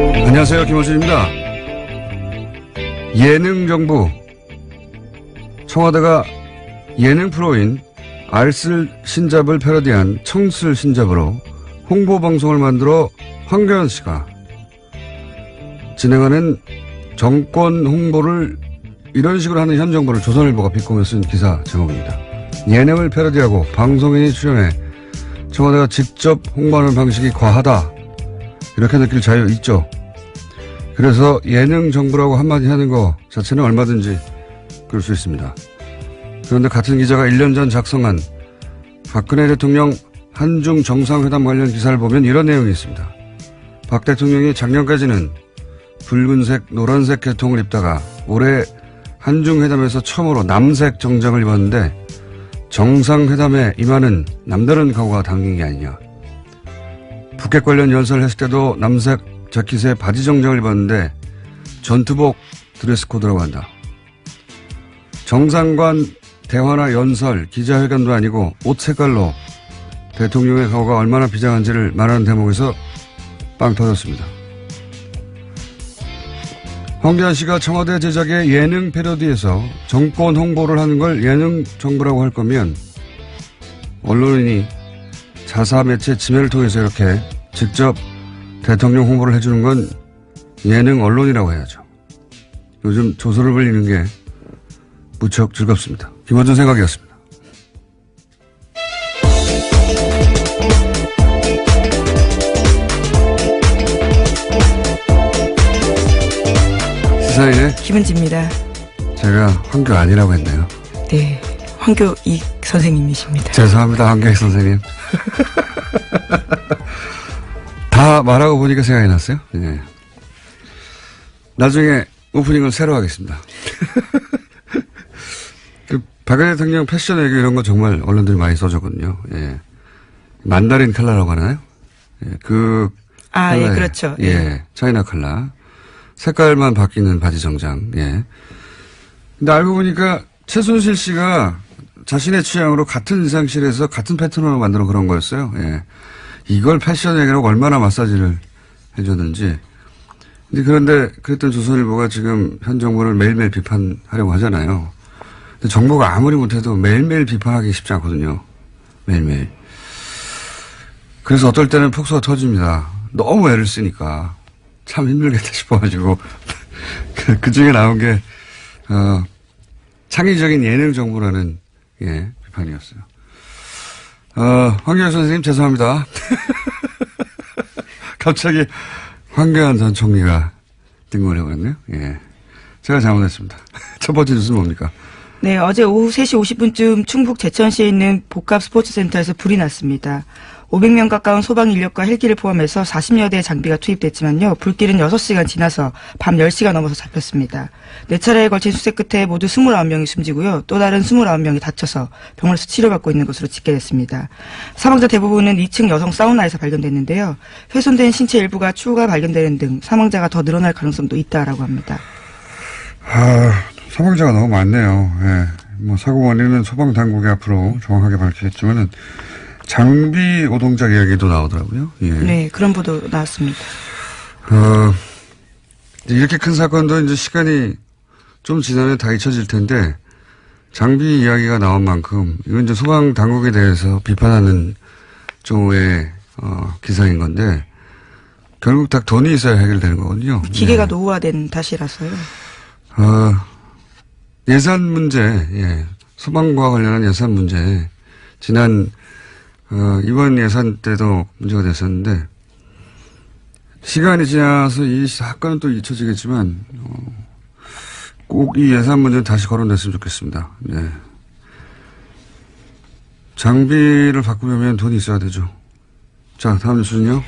안녕하세요. 김호준입니다. 예능 정부. 청와대가 예능 프로인 알쓸 신잡을 패러디한 청쓸 신잡으로 홍보 방송을 만들어 황교안 씨가 진행하는 정권 홍보를 이런 식으로 하는 현 정부를 조선일보가 비꼬며 쓴 기사 제목입니다. 예능을 패러디하고 방송인이 출연해 청와대가 직접 홍보하는 방식이 과하다. 이렇게 느낄 자유 있죠. 그래서 예능 정부라고 한마디 하는 거 자체는 얼마든지 그럴 수 있습니다. 그런데 같은 기자가 1년 전 작성한 박근혜 대통령 한중 정상회담 관련 기사를 보면 이런 내용이 있습니다. 박 대통령이 작년까지는 붉은색, 노란색 계통을 입다가 올해 한중회담에서 처음으로 남색 정장을 입었는데 정상회담에 임하는 남다른 각오가 담긴 게 아니냐. 북핵 관련 연설을 했을 때도 남색 자켓에 바지 정장을 입었는데 전투복 드레스 코드라고 한다. 정상관 대화나 연설, 기자회견도 아니고 옷 색깔로 대통령의 각오가 얼마나 비장한지를 말하는 대목에서 빵 터졌습니다. 황교안 씨가 청와대 제작의 예능 패러디에서 정권 홍보를 하는 걸 예능 정부라고 할 거면 언론인이 자사 매체 지면을 통해서 이렇게 직접 대통령 홍보를 해주는 건 예능 언론이라고 해야죠. 요즘 조선을 벌리는 게 무척 즐겁습니다. 김어준 생각이었습니다. 시사인의 김은지입니다. 제가 황교안이라고 했나요? 네, 황교익 선생님이십니다. 죄송합니다, 황교익 선생님. 다 말하고 보니까 생각이 났어요. 네. 나중에 오프닝을 새로 하겠습니다. 그 박근혜 대통령 패션 얘기 이런 거 정말 언론들이 많이 써줬거든요. 예. 만다린 컬러라고 하나요? 예. 그 예, 그렇죠. 예. 차이나 컬러. 색깔만 바뀌는 바지 정장. 예. 근데 알고 보니까 최순실 씨가 자신의 취향으로 같은 의상실에서 같은 패턴으로 만들어 그런 거였어요. 예. 이걸 패션 얘기라고 얼마나 마사지를 해줬는지. 그런데 그랬던 조선일보가 지금 현 정부를 매일매일 비판하려고 하잖아요. 근데 정부가 아무리 못해도 매일매일 비판하기 쉽지 않거든요. 매일매일. 그래서 어떨 때는 폭소가 터집니다. 너무 애를 쓰니까. 참 힘들겠다 싶어가지고. 그 중에 나온 게, 창의적인 예능 정부라는, 예, 비판이었어요. 황교안 선생님 죄송합니다. 갑자기 황교안 전 총리가 뜬금해버렸네요. 예. 제가 잘못했습니다. 첫 번째 뉴스는 뭡니까? 네, 어제 오후 3시 50분쯤 충북 제천시에 있는 복합 스포츠센터에서 불이 났습니다. 500명 가까운 소방 인력과 헬기를 포함해서 40여 대의 장비가 투입됐지만요. 불길은 6시간 지나서 밤 10시가 넘어서 잡혔습니다. 4차례에 걸친 수색 끝에 모두 29명이 숨지고요. 또 다른 29명이 다쳐서 병원에서 치료받고 있는 것으로 집계됐습니다. 사망자 대부분은 2층 여성 사우나에서 발견됐는데요. 훼손된 신체 일부가 추후가 발견되는 등 사망자가 더 늘어날 가능성도 있다라고 합니다. 사망자가 너무 많네요. 예. 뭐 사고 원인은 소방 당국이 앞으로 정확하게 밝히겠지만은 장비 오동작 이야기도 나오더라고요. 예. 네, 그런 보도 나왔습니다. 이렇게 큰 사건도 이제 시간이 좀 지나면 다 잊혀질 텐데 장비 이야기가 나온 만큼 이건 이제 소방 당국에 대해서 비판하는 종의 기사인 건데 결국 다 돈이 있어야 해결되는 거거든요. 기계가 예. 노후화된 탓이라서요. 예산 문제, 예. 소방과 관련한 예산 문제 지난 이번 예산 때도 문제가 됐었는데, 시간이 지나서 이 사건은 또 잊혀지겠지만, 꼭 이 예산 문제는 다시 거론됐으면 좋겠습니다. 네. 장비를 바꾸려면 돈이 있어야 되죠. 자, 다음 뉴스는요.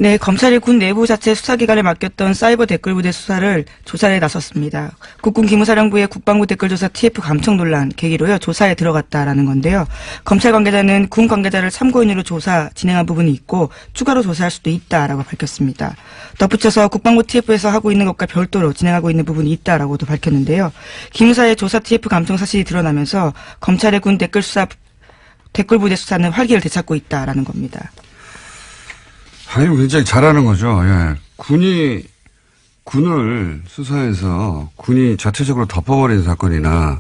네, 검찰이 군 내부 자체 수사기관에 맡겼던 사이버 댓글부대 수사를 조사에 나섰습니다. 국군 기무사령부의 국방부 댓글조사 TF 감청 논란 계기로요, 조사에 들어갔다라는 건데요. 검찰 관계자는 군 관계자를 참고인으로 조사 진행한 부분이 있고 추가로 조사할 수도 있다라고 밝혔습니다. 덧붙여서 국방부 TF에서 하고 있는 것과 별도로 진행하고 있는 부분이 있다라고도 밝혔는데요. 기무사의 조사 TF 감청 사실이 드러나면서 검찰의 군 댓글부대 수사는 활기를 되찾고 있다라는 겁니다. 아니, 굉장히 잘하는 거죠. 예. 군이 군을 수사해서 군이 자체적으로 덮어버린 사건이나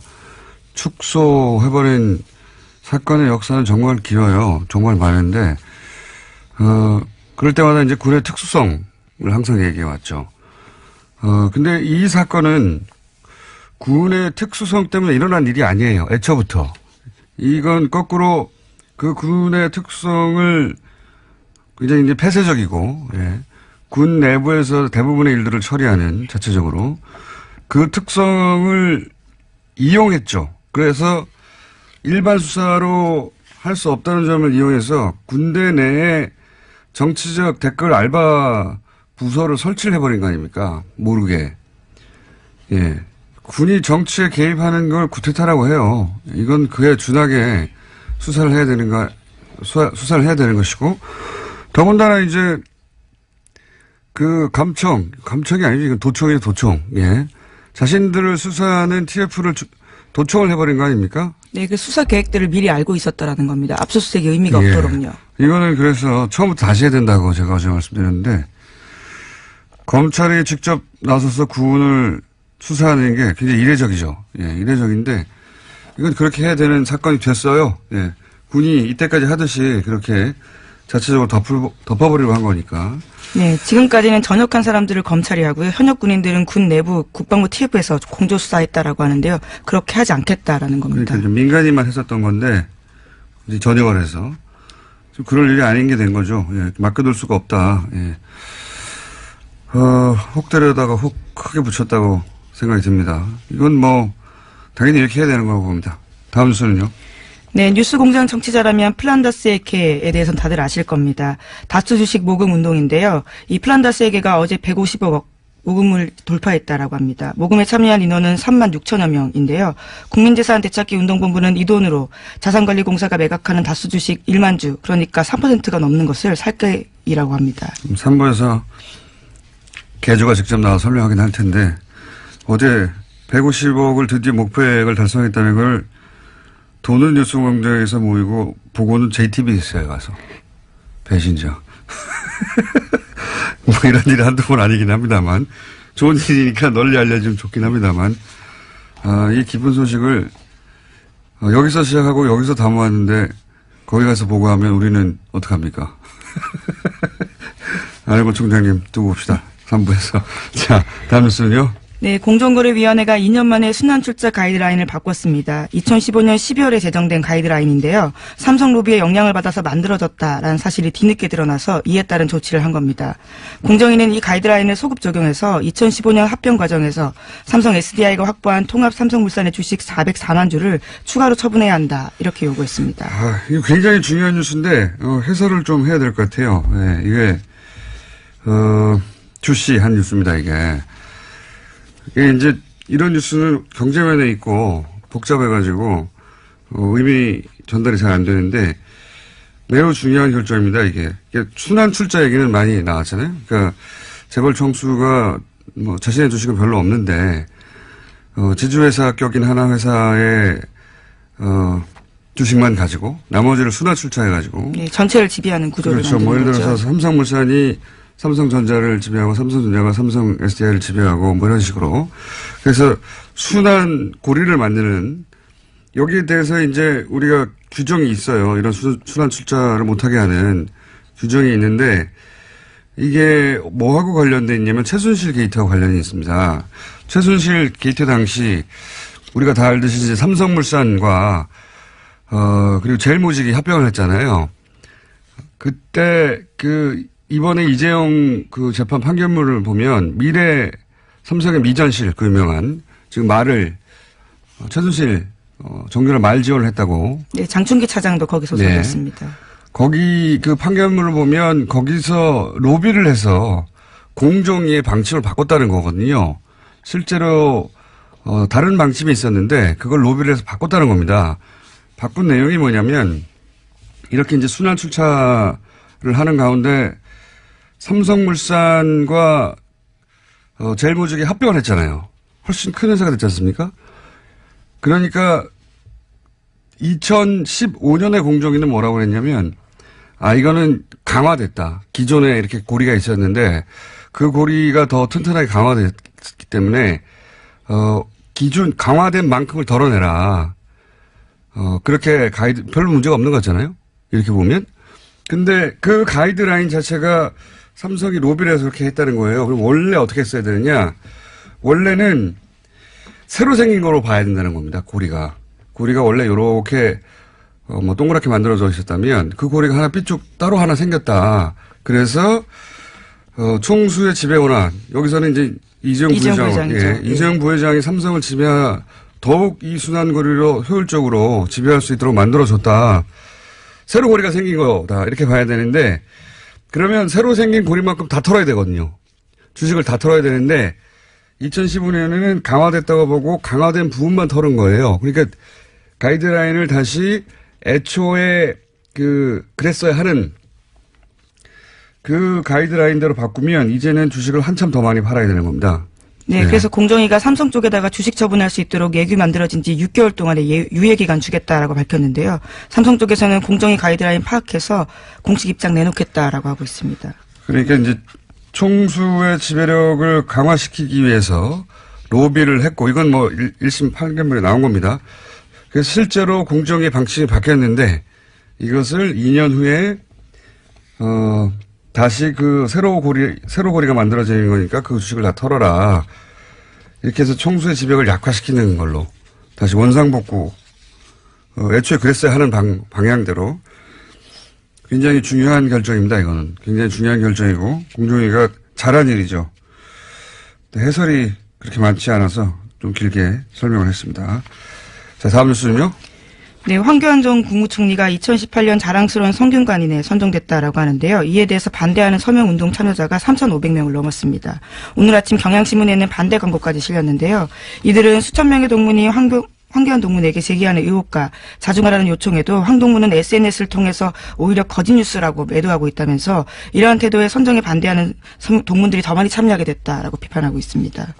축소해버린 사건의 역사는 정말 길어요. 정말 많은데, 그럴 때마다 이제 군의 특수성을 항상 얘기해왔죠. 근데 이 사건은 군의 특수성 때문에 일어난 일이 아니에요. 애초부터. 이건 거꾸로 그 군의 특성을 굉장히 이제 폐쇄적이고, 예. 군 내부에서 대부분의 일들을 처리하는 자체적으로 그 특성을 이용했죠. 그래서 일반 수사로 할 수 없다는 점을 이용해서 군대 내에 정치적 댓글 알바 부서를 설치를 해버린 거 아닙니까? 모르게. 예. 군이 정치에 개입하는 걸 구태타라고 해요. 이건 그에 준하게 수사를 해야 수사를 해야 되는 것이고, 더군다나 이제 그 감청이 아니죠. 이건 도청이에요, 도청. 예. 자신들을 수사하는 TF를 도청을 해버린 거 아닙니까? 네, 그 수사 계획들을 미리 알고 있었다라는 겁니다. 압수수색의 의미가 예. 없도록요. 이거는 그래서 처음부터 다시 해야 된다고 제가 어제 말씀드렸는데, 검찰이 직접 나서서 군을 수사하는 게 굉장히 이례적이죠. 예, 이례적인데, 이건 그렇게 해야 되는 사건이 됐어요. 예. 군이 이때까지 하듯이 그렇게 자체적으로 덮어버리려고 한 거니까. 네, 지금까지는 전역한 사람들을 검찰이 하고요. 현역 군인들은 군 내부 국방부 TF에서 공조수사했다라고 하는데요. 그렇게 하지 않겠다라는 겁니다. 그러니까 좀 민간인만 했었던 건데, 이제 전역을 해서. 좀 그럴 일이 아닌 게 된 거죠. 예, 맡겨둘 수가 없다. 예. 혹 때려다가 혹 크게 붙였다고 생각이 듭니다. 이건 뭐, 당연히 이렇게 해야 되는 거라고 봅니다. 다음 뉴스는요. 네, 뉴스공장 청취자라면 플란다스에게에 대해서는 다들 아실 겁니다. 다스 주식 모금 운동인데요. 이 플란다스에게가 어제 150억 모금을 돌파했다라고 합니다. 모금에 참여한 인원은 3만 6천여 명인데요. 국민재산 되찾기 운동본부는 이 돈으로 자산관리공사가 매각하는 다스 주식 1만 주, 그러니까 3%가 넘는 것을 살 계획이라고 합니다. 3부에서 개주가 직접 나와 설명하긴 할 텐데, 어제 150억을 드디어 목표액을 달성했다는 걸 돈은 뉴스공장에서 모이고 보고는 JTBC에 가서 배신자. 뭐 이런 일이 한두 번 아니긴 합니다만, 좋은 일이니까 널리 알려주면 좋긴 합니다만, 이 기쁜 소식을 여기서 시작하고 여기서 다 모았는데 거기 가서 보고하면 우리는 어떡합니까? 안혜건 총장님 두고 봅시다. 3부에서. 자, 다음 뉴스는요. 네, 공정거래위원회가 2년 만에 순환출자 가이드라인을 바꿨습니다. 2015년 12월에 제정된 가이드라인인데요. 삼성 로비의 영향을 받아서 만들어졌다라는 사실이 뒤늦게 드러나서 이에 따른 조치를 한 겁니다. 공정위는 이 가이드라인을 소급 적용해서 2015년 합병 과정에서 삼성 SDI가 확보한 통합 삼성물산의 주식 404만 주를 추가로 처분해야 한다, 이렇게 요구했습니다. 이거 굉장히 중요한 뉴스인데 해설을 좀 해야 될 것 같아요. 네, 이게 주시한 뉴스입니다. 이게 이제 이런 뉴스는 경제면에 있고 복잡해가지고 의미 전달이 잘 안 되는데 매우 중요한 결정입니다. 이게 순환 출자 얘기는 많이 나왔잖아요. 그러니까 재벌 총수가 뭐 자신의 주식은 별로 없는데 지주회사 격인 하나 회사의 주식만 가지고 나머지를 순환 출자해가지고 네, 전체를 지배하는 구조를 그렇죠. 만드는 뭐 예를 들어서 거죠. 삼성물산이 삼성전자를 지배하고 삼성전자가 삼성 SDI를 지배하고 뭐 이런 식으로. 그래서 순환 고리를 만드는 여기에 대해서 이제 우리가 규정이 있어요. 이런 순환 출자를 못하게 하는 규정이 있는데 이게 뭐하고 관련돼 있냐면 최순실 게이트와 관련이 있습니다. 최순실 게이트 당시 우리가 다 알듯이 이제 삼성물산과 그리고 제일모직이 합병을 했잖아요. 그때 이번에 이재용 재판 판결문을 보면 미래 삼성의 미전실 유명한 지금 말을 최순실 정규를 말 지원을 했다고. 네, 장충기 차장도 거기서 소개했습니다. 거기 판결문을 보면 거기서 로비를 해서 공정위의 방침을 바꿨다는 거거든요. 실제로 다른 방침이 있었는데 그걸 로비를 해서 바꿨다는 겁니다. 바꾼 내용이 뭐냐면 이렇게 이제 순환 출차를 하는 가운데 삼성물산과 제일모직이 합병을 했잖아요. 훨씬 큰 회사가 됐지 않습니까? 그러니까 2015년에 공정위는 뭐라고 했냐면 이거는 강화됐다. 기존에 이렇게 고리가 있었는데 그 고리가 더 튼튼하게 강화됐기 때문에 기준 강화된 만큼을 덜어내라. 그렇게 가이드 별로 문제가 없는 것 같잖아요. 이렇게 보면. 근데 그 가이드라인 자체가 삼성이 로비를 해서 그렇게 했다는 거예요. 그럼 원래 어떻게 했어야 되느냐? 원래는 새로 생긴 거로 봐야 된다는 겁니다. 고리가 원래 이렇게 뭐 동그랗게 만들어져 있었다면 그 고리가 하나 삐쭉 따로 하나 생겼다. 그래서 총수의 지배 원한 여기서는 이제 이재용 부회장이 삼성을 지배하 더욱 이 순환 고리로 효율적으로 지배할 수 있도록 만들어줬다. 새로 고리가 생긴 거다. 이렇게 봐야 되는데 그러면 새로 생긴 고리만큼 다 털어야 되거든요. 주식을 다 털어야 되는데 2015년에는 강화됐다고 보고 강화된 부분만 털은 거예요. 그러니까 가이드라인을 다시 애초에 그랬어야 하는 그 가이드라인대로 바꾸면 이제는 주식을 한참 더 많이 팔아야 되는 겁니다. 네, 그래서 공정위가 삼성 쪽에다가 주식 처분할 수 있도록 예규 만들어진 지 6개월 동안의 유예기간 주겠다라고 밝혔는데요. 삼성 쪽에서는 공정위 가이드라인 파악해서 공식 입장 내놓겠다라고 하고 있습니다. 그러니까 이제 총수의 지배력을 강화시키기 위해서 로비를 했고 이건 뭐 1심 판결문에 나온 겁니다. 그래서 실제로 공정위 방침이 바뀌었는데 이것을 2년 후에 다시 그 새로 고리가 만들어지는 거니까 그 주식을 다 털어라. 이렇게 해서 총수의 지배력을 약화시키는 걸로 다시 원상복구. 애초에 그랬어야 하는 방향대로 굉장히 중요한 결정입니다. 이거는 굉장히 중요한 결정이고 공정위가 잘한 일이죠. 해설이 그렇게 많지 않아서 좀 길게 설명을 했습니다. 자, 다음 뉴스는요. 네, 황교안 전 국무총리가 2018년 자랑스러운 성균관인에 선정됐다라고 하는데요. 이에 대해서 반대하는 서명운동 참여자가 3,500명을 넘었습니다. 오늘 아침 경향신문에는 반대 광고까지 실렸는데요. 이들은 수천 명의 동문이 황교안 동문에게 제기하는 의혹과 자중하라는 요청에도 황 동문은 SNS를 통해서 오히려 거짓 뉴스라고 매도하고 있다면서 이러한 태도에 선정에 반대하는 동문들이 더 많이 참여하게 됐다라고 비판하고 있습니다.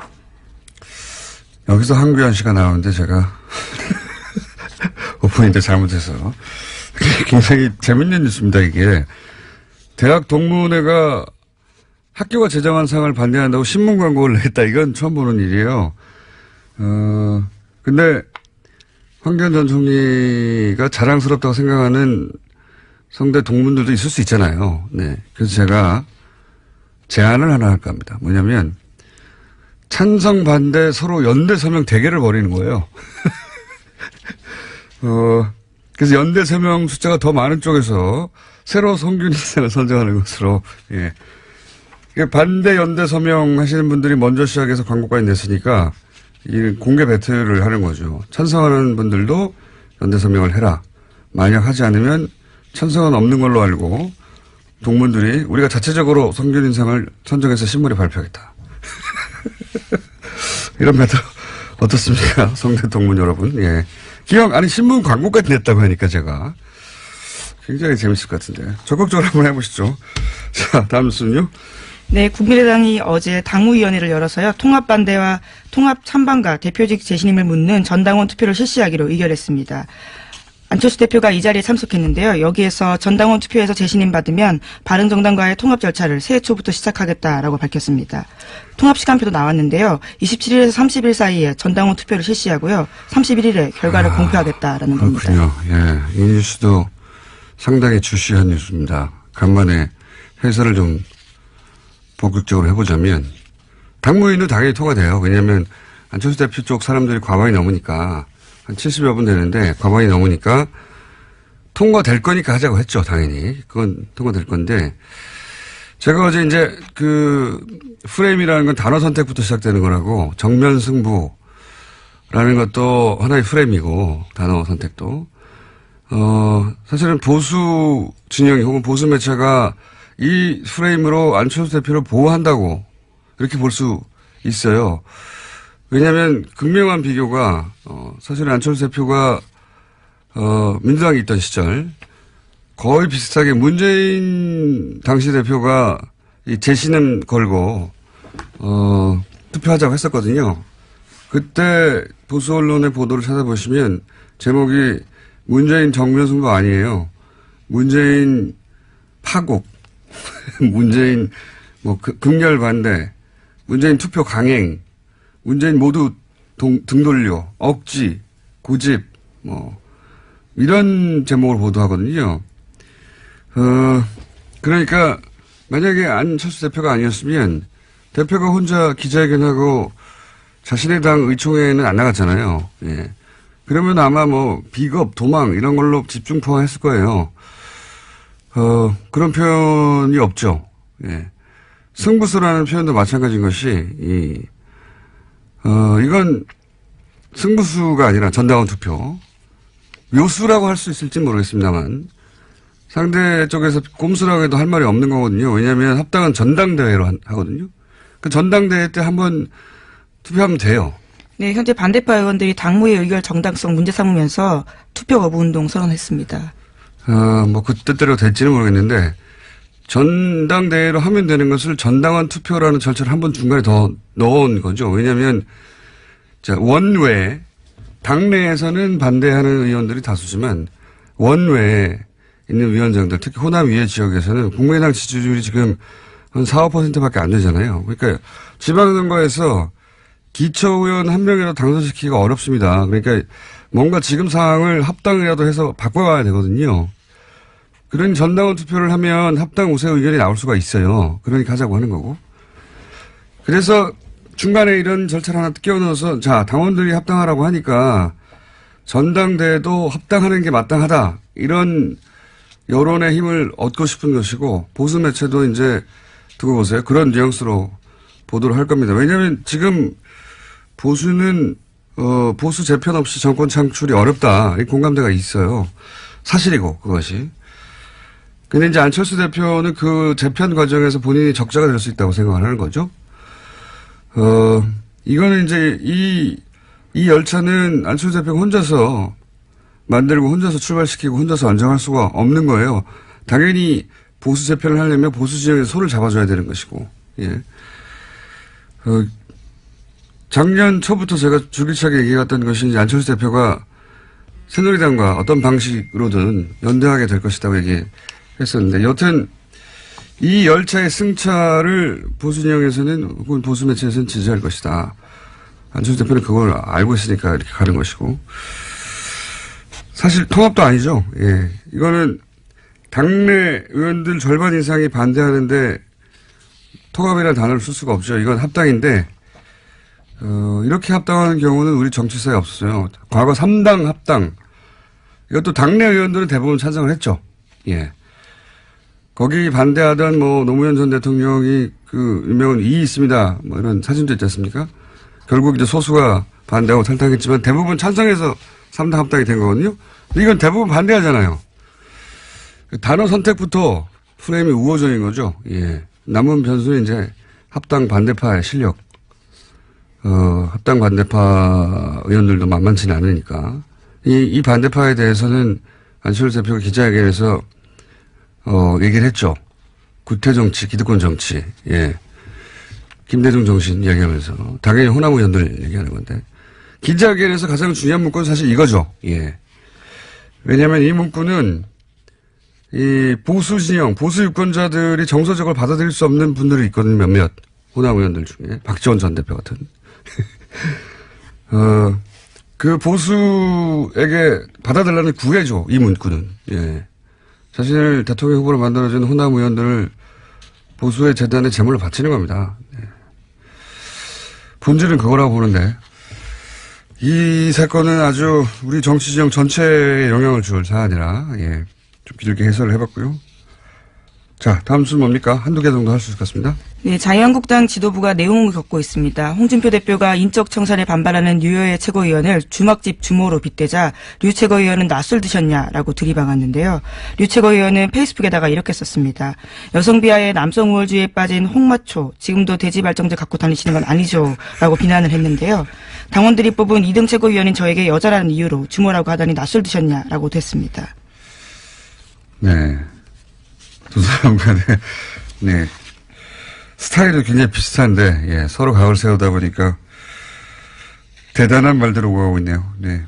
여기서 황교안 씨가 나오는데 제가 오프닝 잘못해서 굉장히 재밌는 뉴스입니다. 이게 대학 동문회가 학교가 제정한 상을 반대한다고 신문 광고를 냈다. 이건 처음 보는 일이에요. 근데 황교안 전 총리가 자랑스럽다고 생각하는 성대 동문들도 있을 수 있잖아요. 네. 그래서 제가 제안을 하나 할까 합니다. 뭐냐면 찬성 반대 서로 연대 서명 대결을 벌이는 거예요. 그래서 연대 서명 숫자가 더 많은 쪽에서 새로 성균 인사를 선정하는 것으로, 예. 반대 연대 서명 하시는 분들이 먼저 시작해서 광고까지 냈으니까 이 공개 배틀을 하는 거죠. 찬성하는 분들도 연대 서명을 해라. 만약 하지 않으면 찬성은 없는 걸로 알고 동문들이 우리가 자체적으로 성균 인상을 선정해서 신문에 발표하겠다. 이런 배틀 어떻습니까? 성대 동문 여러분. 예. 기왕, 아니, 신문 광고까지 냈다고 하니까 제가 굉장히 재밌을 것 같은데. 적극적으로 한번 해보시죠. 자, 다음 뉴스는요. 네, 국민의당이 어제 당무위원회를 열어서요. 통합반대와 통합참반과 대표직 재신임을 묻는 전당원 투표를 실시하기로 의결했습니다. 안철수 대표가 이 자리에 참석했는데요. 여기에서 전당원 투표에서 재신임 받으면 바른정당과의 통합 절차를 새해 초부터 시작하겠다라고 밝혔습니다. 통합 시간표도 나왔는데요. 27일에서 30일 사이에 전당원 투표를 실시하고요. 31일에 결과를 공표하겠다라는 겁니다. 그렇군요. 예, 이 뉴스도 상당히 주시한 뉴스입니다. 간만에 해설을 좀 본격적으로 해보자면 당무위는 당연히 통과돼요. 왜냐하면 안철수 대표 쪽 사람들이 과반이 넘으니까 한 70여 분 되는데 과반이 넘으니까 통과될 거니까 하자고 했죠. 당연히. 그건 통과될 건데 제가 어제 이제 그 프레임이라는 건 단어 선택부터 시작되는 거라고 정면 승부라는 것도 하나의 프레임이고 단어 선택도 사실은 보수 진영이 혹은 보수 매체가 이 프레임으로 안철수 대표를 보호한다고 이렇게 볼 수 있어요. 왜냐하면 극명한 비교가 사실은 안철수 대표가 민주당에 있던 시절 거의 비슷하게 문재인 당시 대표가 이 재신임 걸고 투표하자고 했었거든요. 그때 보수 언론의 보도를 찾아보시면 제목이 문재인 정면 승부 아니에요. 문재인 파국, 문재인 극렬 반대, 문재인 투표 강행, 문재인 모두 등 돌려, 억지, 고집, 이런 제목을 보도하거든요. 그러니까 만약에 안철수 대표가 아니었으면 대표가 혼자 기자회견하고 자신의 당 의총회에는 안 나갔잖아요. 예. 그러면 아마 비겁, 도망 이런 걸로 집중포화했을 거예요. 그런 표현이 없죠. 예. 승부수라는 표현도 마찬가지인 것이 이건 승부수가 아니라 전당원 투표. 묘수라고 할 수 있을지 모르겠습니다만 상대 쪽에서 꼼수라고 해도 할 말이 없는 거거든요. 왜냐하면 합당은 전당대회로 하거든요. 그 전당대회 때 한번 투표하면 돼요. 네, 현재 반대파 의원들이 당무의 의결 정당성 문제 삼으면서 투표 거부 운동 선언했습니다. 그 뜻대로 될지는 모르겠는데 전당대회로 하면 되는 것을 전당원 투표라는 절차를 한번 중간에 더 넣은 거죠. 왜냐하면 원외 당내에서는 반대하는 의원들이 다수지만 원외에 있는 위원장들 특히 호남 위에 지역에서는 국민의당 지지율이 지금 한 4, 5%밖에 안 되잖아요. 그러니까 지방선거에서 기초의원 한 명이라도 당선시키기가 어렵습니다. 그러니까 뭔가 지금 상황을 합당이라도 해서 바꿔가야 되거든요. 그런 전당원 투표를 하면 합당 우세 의견이 나올 수가 있어요. 그러니까 하자고 하는 거고. 그래서 중간에 이런 절차를 하나 끼워넣어서 당원들이 합당하라고 하니까 전당대회도 합당하는 게 마땅하다. 이런 여론의 힘을 얻고 싶은 것이고 보수 매체도 이제 두고 보세요. 그런 뉘앙스로 보도를 할 겁니다. 왜냐하면 지금 보수는 보수 재편 없이 정권 창출이 어렵다. 이 공감대가 있어요. 사실이고 그것이. 근데 이제 안철수 대표는 그 재편 과정에서 본인이 적자가 될 수 있다고 생각을 하는 거죠. 이거는 이제 이 열차는 안철수 대표가 혼자서 만들고 혼자서 출발시키고 혼자서 안정할 수가 없는 거예요. 당연히 보수 재편을 하려면 보수 진영에서 손을 잡아줘야 되는 것이고, 예. 작년 초부터 제가 줄기차게 얘기해왔던 것이 이제 안철수 대표가 새누리당과 어떤 방식으로든 연대하게 될 것이라고 얘기했었는데, 여튼 이 열차의 승차를 보수 진영에서는 혹은 보수 매체에서는 지지할 것이다. 안철수 대표는 그걸 알고 있으니까 이렇게 가는 것이고. 사실 통합도 아니죠. 예. 이거는 당내 의원들 절반 이상이 반대하는데 통합이라는 단어를 쓸 수가 없죠. 이건 합당인데, 이렇게 합당하는 경우는 우리 정치사에 없었어요. 과거 3당 합당. 이것도 당내 의원들은 대부분 찬성을 했죠. 예. 거기 반대하던 노무현 전 대통령이 유명한 이 있습니다. 이런 사진도 있지 않습니까? 결국 이제 소수가 반대하고 탈당했지만 대부분 찬성해서 3당 합당이 된 거거든요. 근데 이건 대부분 반대하잖아요. 단어 선택부터 프레임이 우호적인 거죠. 예. 남은 변수는 이제 합당 반대파의 실력. 합당 반대파 의원들도 만만치는 않으니까. 이 반대파에 대해서는 안철수 대표가 기자회견에서 얘기를 했죠. 구태 정치, 기득권 정치. 예. 김대중 정신 이야기하면서. 당연히 호남 의원들 얘기하는 건데. 기자회견에서 가장 중요한 문구는 사실 이거죠. 예. 왜냐하면 이 문구는 이 보수 진영, 보수 유권자들이 정서적으로 받아들일 수 없는 분들이 있거든요. 몇몇 호남 의원들 중에 박지원 전 대표 같은. 그 보수에게 받아들라는 구애죠. 이 문구는. 예. 자신을 대통령 후보로 만들어준 호남 의원들을 보수의 재단에 재물로 바치는 겁니다. 예. 본질은 그거라고 보는데 이 사건은 아주 우리 정치 지형 전체에 영향을 줄 사안이라 좀 길게 해설을 해봤고요. 자, 다음 순 뭡니까? 한두 개 정도 할 수 있을 것 같습니다. 네, 자유한국당 지도부가 내용을 겪고 있습니다. 홍준표 대표가 인적 청산에 반발하는 류여의 최고위원을 주막집 주모로 빗대자 류 최고위원은 낯을 드셨냐라고 들이박았는데요. 류 최고위원은 페이스북에다가 이렇게 썼습니다. 여성 비하에 남성 우월주의에 빠진 홍마초, 지금도 돼지 발정제 갖고 다니시는 건 아니죠? 라고 비난을 했는데요. 당원들이 뽑은 2등 최고위원인 저에게 여자라는 이유로 주모라고 하다니 낯을 드셨냐라고 됐습니다. 네. 두 사람 간에, 네. 스타일이 굉장히 비슷한데, 예, 서로 각을 세우다 보니까 대단한 말들을 오가고 있네요. 네.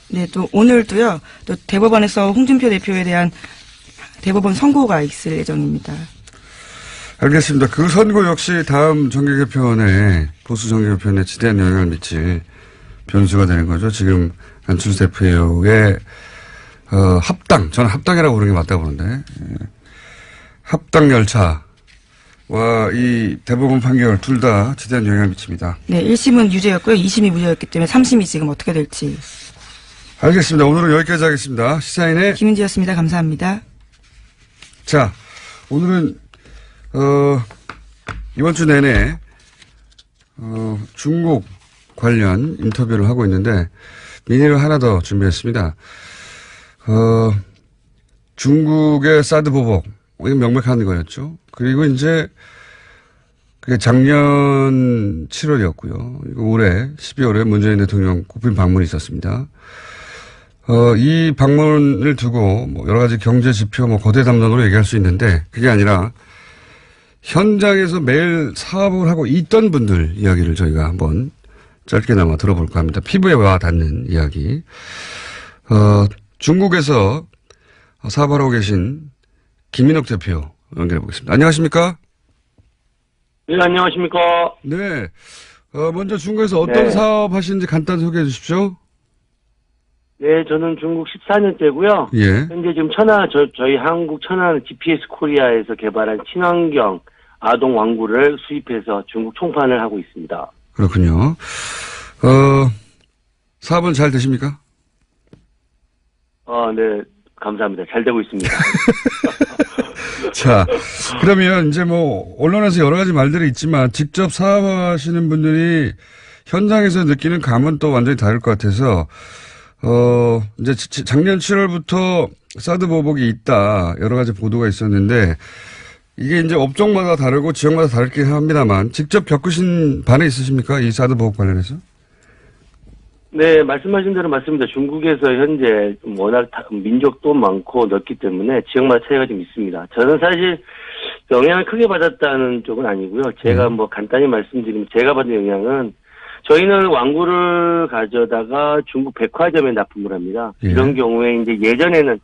네, 또 오늘도요, 또 대법원에서 홍준표 대표에 대한 대법원 선고가 있을 예정입니다. 알겠습니다. 그 선거 역시 다음 정계 개편에, 보수 정계 개편에 지대한 영향을 미칠 변수가 되는 거죠. 지금 안철수 대표의 합당, 저는 합당이라고 부르는 게 맞다고 보는데, 합당 열차와 이 대법원 판결 둘 다 지대한 영향을 미칩니다. 네, 1심은 유죄였고요. 2심이 무죄였기 때문에 3심이 지금 어떻게 될지. 알겠습니다. 오늘은 여기까지 하겠습니다. 시사인의 김은지였습니다. 감사합니다. 자, 오늘은 이번 주 내내 중국 관련 인터뷰를 하고 있는데 미니를 하나 더 준비했습니다. 중국의 사드 보복, 이건 명백한 거였죠. 그리고 이제 그게 작년 7월이었고요. 올해 12월에 문재인 대통령 국빈 방문이 있었습니다. 이 방문을 두고 뭐 여러 가지 경제 지표, 뭐 거대 담론으로 얘기할 수 있는데 그게 아니라 현장에서 매일 사업을 하고 있던 분들 이야기를 저희가 한번 짧게나마 들어볼까 합니다. 피부에 와 닿는 이야기. 중국에서 사업하고 계신 김민옥 대표 연결해 보겠습니다. 안녕하십니까? 네, 안녕하십니까? 네. 먼저 중국에서 어떤 사업 하시는지 간단히 소개해 주십시오. 네, 저는 중국 14년째고요. 예. 현재 지금 저희 한국 천안 GPS 코리아에서 개발한 친환경 아동 왕구를 수입해서 중국 총판을 하고 있습니다. 그렇군요. 사업은 잘 되십니까? 네, 감사합니다. 잘 되고 있습니다. 자, 그러면 이제 뭐, 언론에서 여러 가지 말들이 있지만, 직접 사업하시는 분들이 현장에서 느끼는 감은 또 완전히 다를 것 같아서, 이제 작년 7월부터 사드 보복이 있다, 여러 가지 보도가 있었는데, 이게 이제 업종마다 다르고 지역마다 다르긴 합니다만, 직접 겪으신 바는 있으십니까? 이 사드 보복 관련해서? 네, 말씀하신 대로 맞습니다. 중국에서 현재 워낙 민족도 많고 넓기 때문에 지역마다 차이가 좀 있습니다. 저는 사실 영향을 크게 받았다는 쪽은 아니고요. 제가 뭐 간단히 말씀드리면 제가 받은 영향은 저희는 왕구를 가져다가 중국 백화점에 납품을 합니다. 예. 이런 경우에 이제 예전에는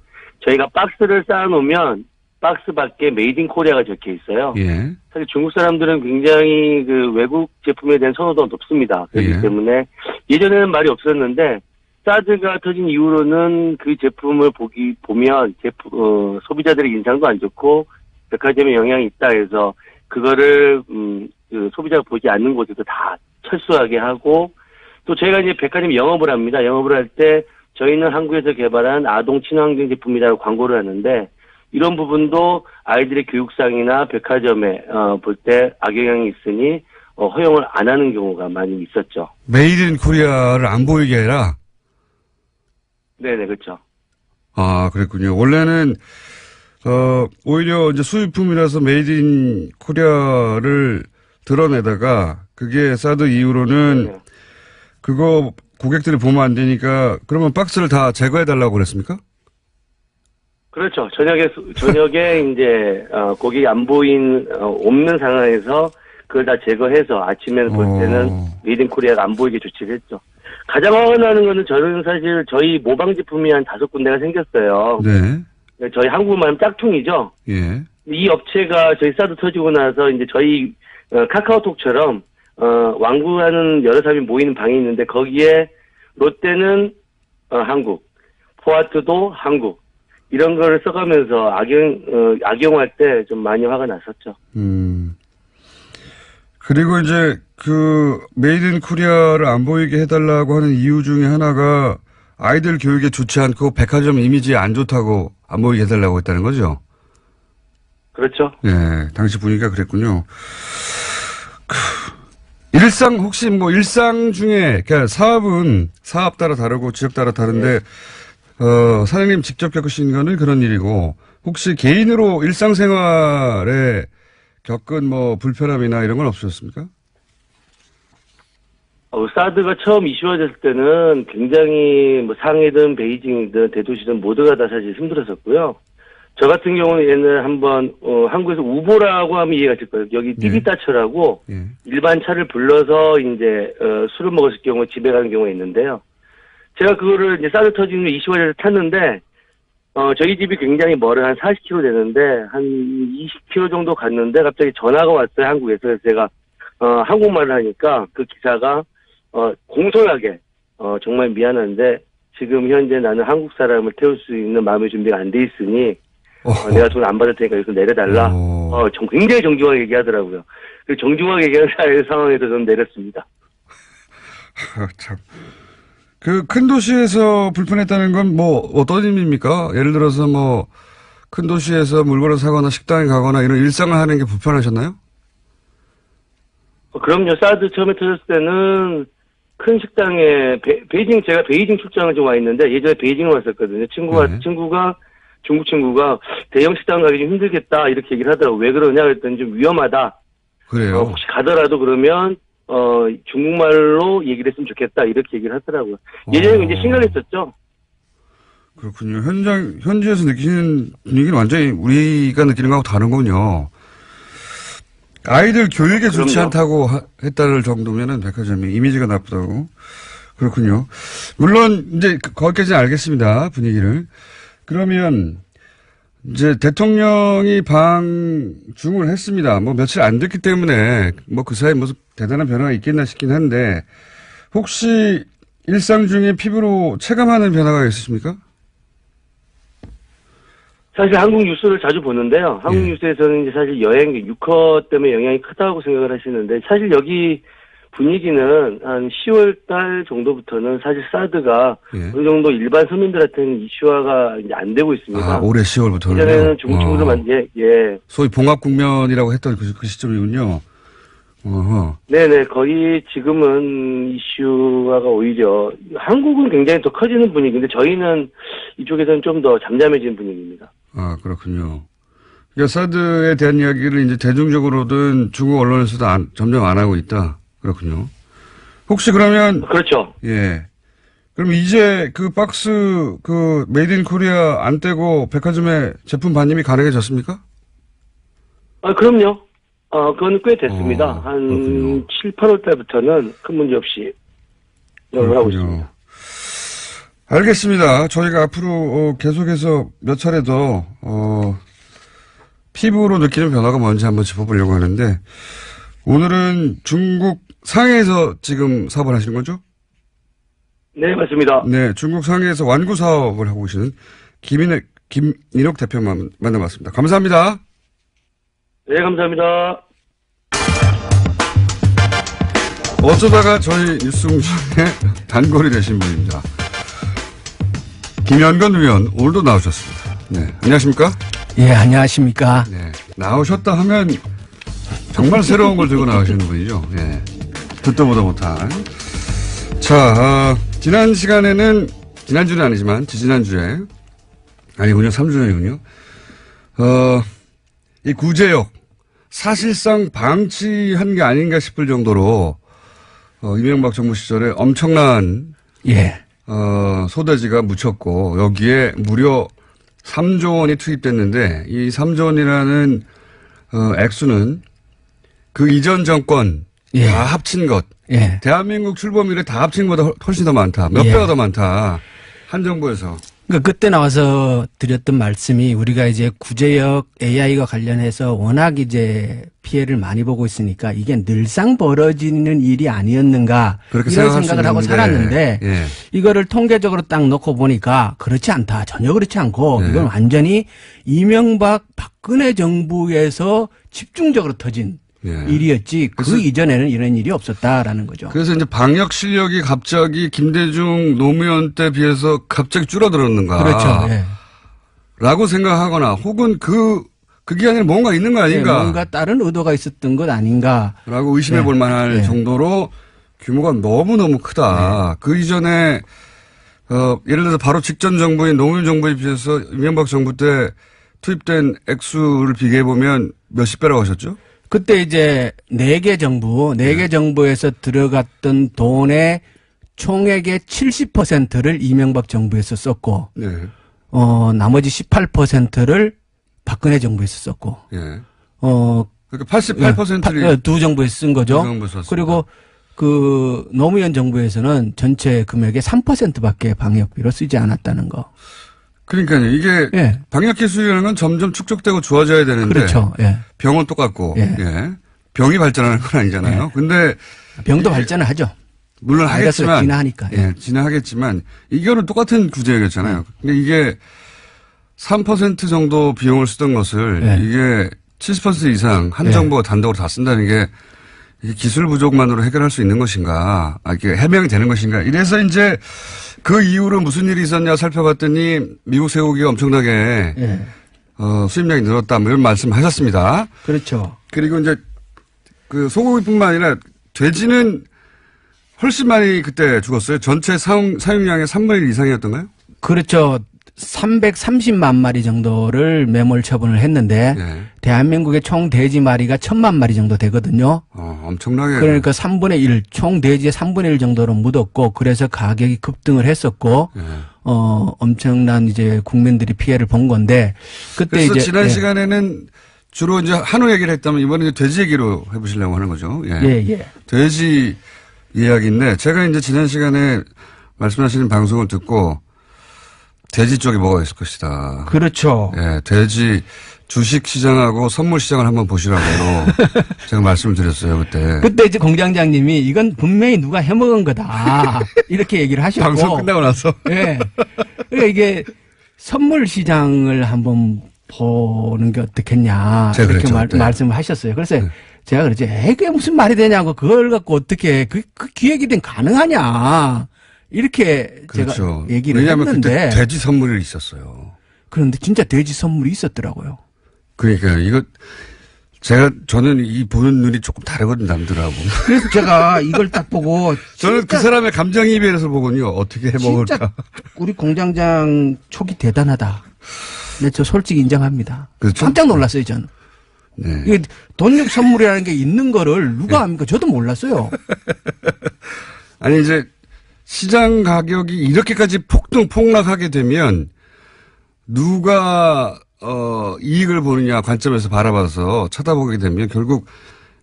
저희가 박스를 쌓아놓으면 박스 밖에 메이드 인 코리아가 적혀 있어요. 예. 사실 중국 사람들은 굉장히 그 외국 제품에 대한 선호도가 높습니다. 그렇기 예. 때문에 예전에는 말이 없었는데 사드가 터진 이후로는 그 제품을 보면 소비자들의 인상도 안 좋고 백화점에 영향이 있다 해서 그거를 그 소비자가 보지 않는 곳에서 다 철수하게 하고 또 저희가 이제 백화점 영업을 합니다. 영업을 할 때 저희는 한국에서 개발한 아동 친환경 제품이라고 광고를 하는데 이런 부분도 아이들의 교육상이나 백화점에 볼 때 악영향이 있으니 허용을 안 하는 경우가 많이 있었죠. 메이드 인 코리아를 안 보이게 해라? 네네, 그렇죠. 아, 그랬군요. 원래는, 오히려 이제 수입품이라서 메이드 인 코리아를 드러내다가 그게 사드 이후로는 네네. 그거 고객들이 보면 안 되니까 그러면 박스를 다 제거해달라고 그랬습니까? 그렇죠. 저녁에 이제 고객이 안 없는 상황에서 그걸 다 제거해서 아침에는 볼 때는 메이드 인 코리아가 안 보이게 조치를 했죠. 가장 화가 나는 거는 저는 사실 저희 모방 제품이 한 5군데가 생겼어요. 네. 저희 한국말하면 짝퉁이죠. 예. 이 업체가 저희 사드 터지고 나서 이제 저희 카카오톡처럼 왕구하는 여러 사람이 모이는 방이 있는데 거기에 롯데는 한국, 포아트도 한국 이런 거를 써가면서 악용할 때 좀 많이 화가 났었죠. 그리고 이제 그 메이드 인 코리아를 안 보이게 해달라고 하는 이유 중에 하나가 아이들 교육에 좋지 않고 백화점 이미지에 안 좋다고 안 보이게 해달라고 했다는 거죠? 그렇죠. 예, 당시 분위기가 그랬군요. 혹시 뭐 일상 중에, 그러니까 사업은 사업 따라 다르고 지역 따라 다른데, 사장님 직접 겪으신 거는 그런 일이고, 혹시 개인으로 일상생활에 겪은 뭐 불편함이나 이런 건 없으셨습니까? 사드가 처음 이슈화됐을 때는 굉장히 뭐 상해든 베이징이든 대도시든 모두가 다 사실 힘들었었고요. 저 같은 경우는 한번 한국에서 우보라고 하면 이해가 될 거예요. 여기 띠비따처라고 예. 일반 차를 불러서 이제 술을 먹었을 경우 집에 가는 경우가 있는데요. 제가 그거를 이제 사드 터지는 이슈화돼서 탔는데 저희 집이 굉장히 멀어요. 한 40km 되는데, 한 20km 정도 갔는데, 갑자기 전화가 왔어요, 한국에서. 그래서 제가, 한국말을 하니까 그 기사가, 공손하게, 정말 미안한데, 지금 현재 나는 한국 사람을 태울 수 있는 마음의 준비가 안 돼 있으니, 내가 돈 안 받을 테니까 여기서 내려달라. 굉장히 정중하게 얘기하더라고요. 그 정중하게 얘기하는 상황에서 저는 내렸습니다. 참. 그 큰 도시에서 불편했다는 건 뭐 어떤 의미입니까? 예를 들어서 뭐 큰 도시에서 물건을 사거나 식당에 가거나 이런 일상을 하는 게 불편하셨나요? 그럼요. 사드 처음에 터졌을 때는 큰 식당에 베이징 제가 베이징 출장을 좀 와 있는데 예전에 베이징을 왔었거든요. 친구가 중국 친구가 대형 식당 가기 좀 힘들겠다 이렇게 얘기를 하더라고. 왜 그러냐 그랬더니 좀 위험하다. 그래요. 혹시 가더라도 그러면 중국말로 얘기를 했으면 좋겠다 이렇게 얘기를 하더라고요. 예전에 이제 심각했었죠. 그렇군요. 현지에서 느끼는 분위기는 완전히 우리가 느끼는 거하고 다른군요. 아이들 교육에 좋지 그럼요. 않다고 했다는 정도면은 백화점이 이미지가 나쁘다고. 그렇군요. 물론 이제 거기까지는 알겠습니다. 분위기를. 그러면 이제 대통령이 방중을 했습니다. 뭐 며칠 안 됐기 때문에 뭐 그 사이에 무슨 대단한 변화가 있겠나 싶긴 한데 혹시 일상 중에 피부로 체감하는 변화가 있으십니까? 사실 한국 뉴스를 자주 보는데요. 한국 뉴스에서는 이제 사실 여행 유커 때문에 영향이 크다고 생각을 하시는데 사실 여기 분위기는 한 10월 달 정도부터는 사실 사드가 어느 정도 일반 서민들한테는 이슈화가 이제 안 되고 있습니다. 올해 10월부터는. 예전에는 중국 친구들 소위 봉합 국면이라고 했던 그 시점이군요. 네네, 거의 지금은 이슈화가 오히려 한국은 굉장히 더 커지는 분위기인데 저희는 이쪽에서는 좀 더 잠잠해진 분위기입니다. 그렇군요. 그러니까 사드에 대한 이야기를 이제 대중적으로든 중국 언론에서도 점점 안 하고 있다. 그렇군요. 혹시 그러면. 그렇죠. 예. 그럼 이제 그 박스, 메이드 인 코리아 안 떼고 백화점에 제품 반입이 가능해졌습니까? 그럼요. 그건 꽤 됐습니다. 한 그렇군요. 7, 8월 달부터는 큰 문제 없이 영업을 하고 있습니다. 알겠습니다. 저희가 앞으로 계속해서 몇 차례 더 피부로 느끼는 변화가 뭔지 한번 짚어보려고 하는데 오늘은 중국 상해에서 지금 사업을 하시는 거죠? 네, 맞습니다. 네, 중국 상해에서 완구 사업을 하고 계시는 김인옥 대표 만나봤습니다. 감사합니다. 네, 감사합니다. 어쩌다가 저희 뉴스공장에 단골이 되신 분입니다. 김현건 의원 오늘도 나오셨습니다. 네, 안녕하십니까? 예, 안녕하십니까? 네, 나오셨다 하면 정말 새로운 걸 들고 나오시는 분이죠. 네, 듣도 보도 못한. 자, 지난 시간에는 지난주는 아니지만 지지난주에 아니군요, 3주 전이군요. 이 구제역 사실상 방치한 게 아닌가 싶을 정도로 이명박 정부 시절에 엄청난 소대지가 묻혔고 여기에 무려 3조 원이 투입됐는데 이 3조 원이라는 액수는 그 이전 정권 다 합친 것. 대한민국 출범 이래 다 합친 것보다 훨씬 더 많다. 몇 배가 더 많다. 한 정부에서. 그러니까 그때 나와서 드렸던 말씀이 우리가 이제 구제역 AI가 관련해서 워낙 이제 피해를 많이 보고 있으니까 이게 늘상 벌어지는 일이 아니었는가 이런 생각을 하고 살았는데 이거를 통계적으로 딱 놓고 보니까 그렇지 않다. 전혀 그렇지 않고 이건 완전히 이명박 박근혜 정부에서 집중적으로 터진 일이었지 그 이전에는 이런 일이 없었다라는 거죠. 그래서 이제 방역 실력이 갑자기 김대중 노무현 때 비해서 갑자기 줄어들었는가. 그렇죠. 라고 생각하거나 혹은 그 기간에 뭔가 있는 거 아닌가. 뭔가 다른 의도가 있었던 것 아닌가. 라고 의심해 볼 만할 정도로 규모가 너무너무 크다. 그 이전에 예를 들어서 바로 직전 정부인 노무현 정부에 비해서 이명박 정부 때 투입된 액수를 비교해 보면 몇십 배라고 하셨죠? 그때 이제 4개 정부에서 들어갔던 돈의 총액의 70%를 이명박 정부에서 썼고, 나머지 18%를 박근혜 정부에서 썼고, 그러니까 88%를 두 정부에서 쓴 거죠. 그리고 그 노무현 정부에서는 전체 금액의 3%밖에 방역비로 쓰지 않았다는 거. 그러니까요. 이게 예. 방역 기술이라는 건 점점 축적되고 좋아져야 되는데 그렇죠. 예. 병은 똑같고 예. 예. 병이 발전하는 건 아니잖아요. 예. 근데 병도 발전을 하죠. 물론 바이러스가 하겠지만 진화하니까. 예, 진화하겠지만 이거는 똑같은 구제였잖아요. 근데 이게 3% 정도 비용을 쓰던 것을 예. 이게 70% 이상 한 예. 정부가 단독으로 다 쓴다는 게 이게 기술 부족만으로 해결할 수 있는 것인가, 이게 해명이 되는 것인가. 이래서 이제 그 이후로 무슨 일이 있었냐 살펴봤더니 미국 쇠고기가 엄청나게 예. 수입량이 늘었다, 뭐 이런 말씀 하셨습니다. 그렇죠. 그리고 이제 그 소고기뿐만 아니라 돼지는 훨씬 많이 그때 죽었어요. 전체 사용량의 3분의 1 이상이었던가요? 그렇죠. 330만 마리 정도를 매몰 처분을 했는데 네. 대한민국의 총 돼지 마리가 1000만 마리 정도 되거든요. 엄청나게. 그러니까 3분의 1, 총 돼지의 3분의 1 정도로 묻었고 그래서 가격이 급등을 했었고 네. 엄청난 이제 국민들이 피해를 본 건데 그때 그래서 이제 지난 시간에는 주로 이제 한우 얘기를 했다면 이번에 이제 돼지 얘기로 해보시려고 하는 거죠. 예. 돼지 이야기인데 제가 이제 지난 시간에 말씀하시는 방송을 듣고 돼지 쪽에 뭐가 있을 것이다. 그렇죠. 예, 돼지 주식 시장하고 선물 시장을 한번 보시라고 제가 말씀을 드렸어요, 그때. 그때 이제 공장장님이 이건 분명히 누가 해먹은 거다. 이렇게 얘기를 하셨고. 방송 끝나고 나서. 예. 그러니까 이게 선물 시장을 한번 보는 게 어떻겠냐. 제가 이렇게 그랬죠, 말씀을 하셨어요. 그래서 네. 제가 그랬지. 그게 무슨 말이 되냐고. 그걸 갖고 어떻게 그 기획이든 가능하냐. 이렇게 그렇죠. 제가 얘기를 왜냐하면 했는데. 그때 돼지 선물이 있었어요. 그런데 진짜 돼지 선물이 있었더라고요. 그러니까 저는 이 보는 눈이 조금 다르거든, 남들하고. 그래서 제가 이걸 딱 보고. 저는 그 사람의 감정이입에서 보군요. 어떻게 해 먹을까. 진짜 우리 공장장 촉이 대단하다. 네, 저 솔직히 인정합니다. 그렇죠? 깜짝 놀랐어요, 저는. 네. 이게 돈육 선물이라는 게 있는 거를 누가 압니까? 저도 몰랐어요. 아니, 이제 시장 가격이 이렇게까지 폭락하게 되면 누가 이익을 보느냐 관점에서 바라봐서 쳐다보게 되면 결국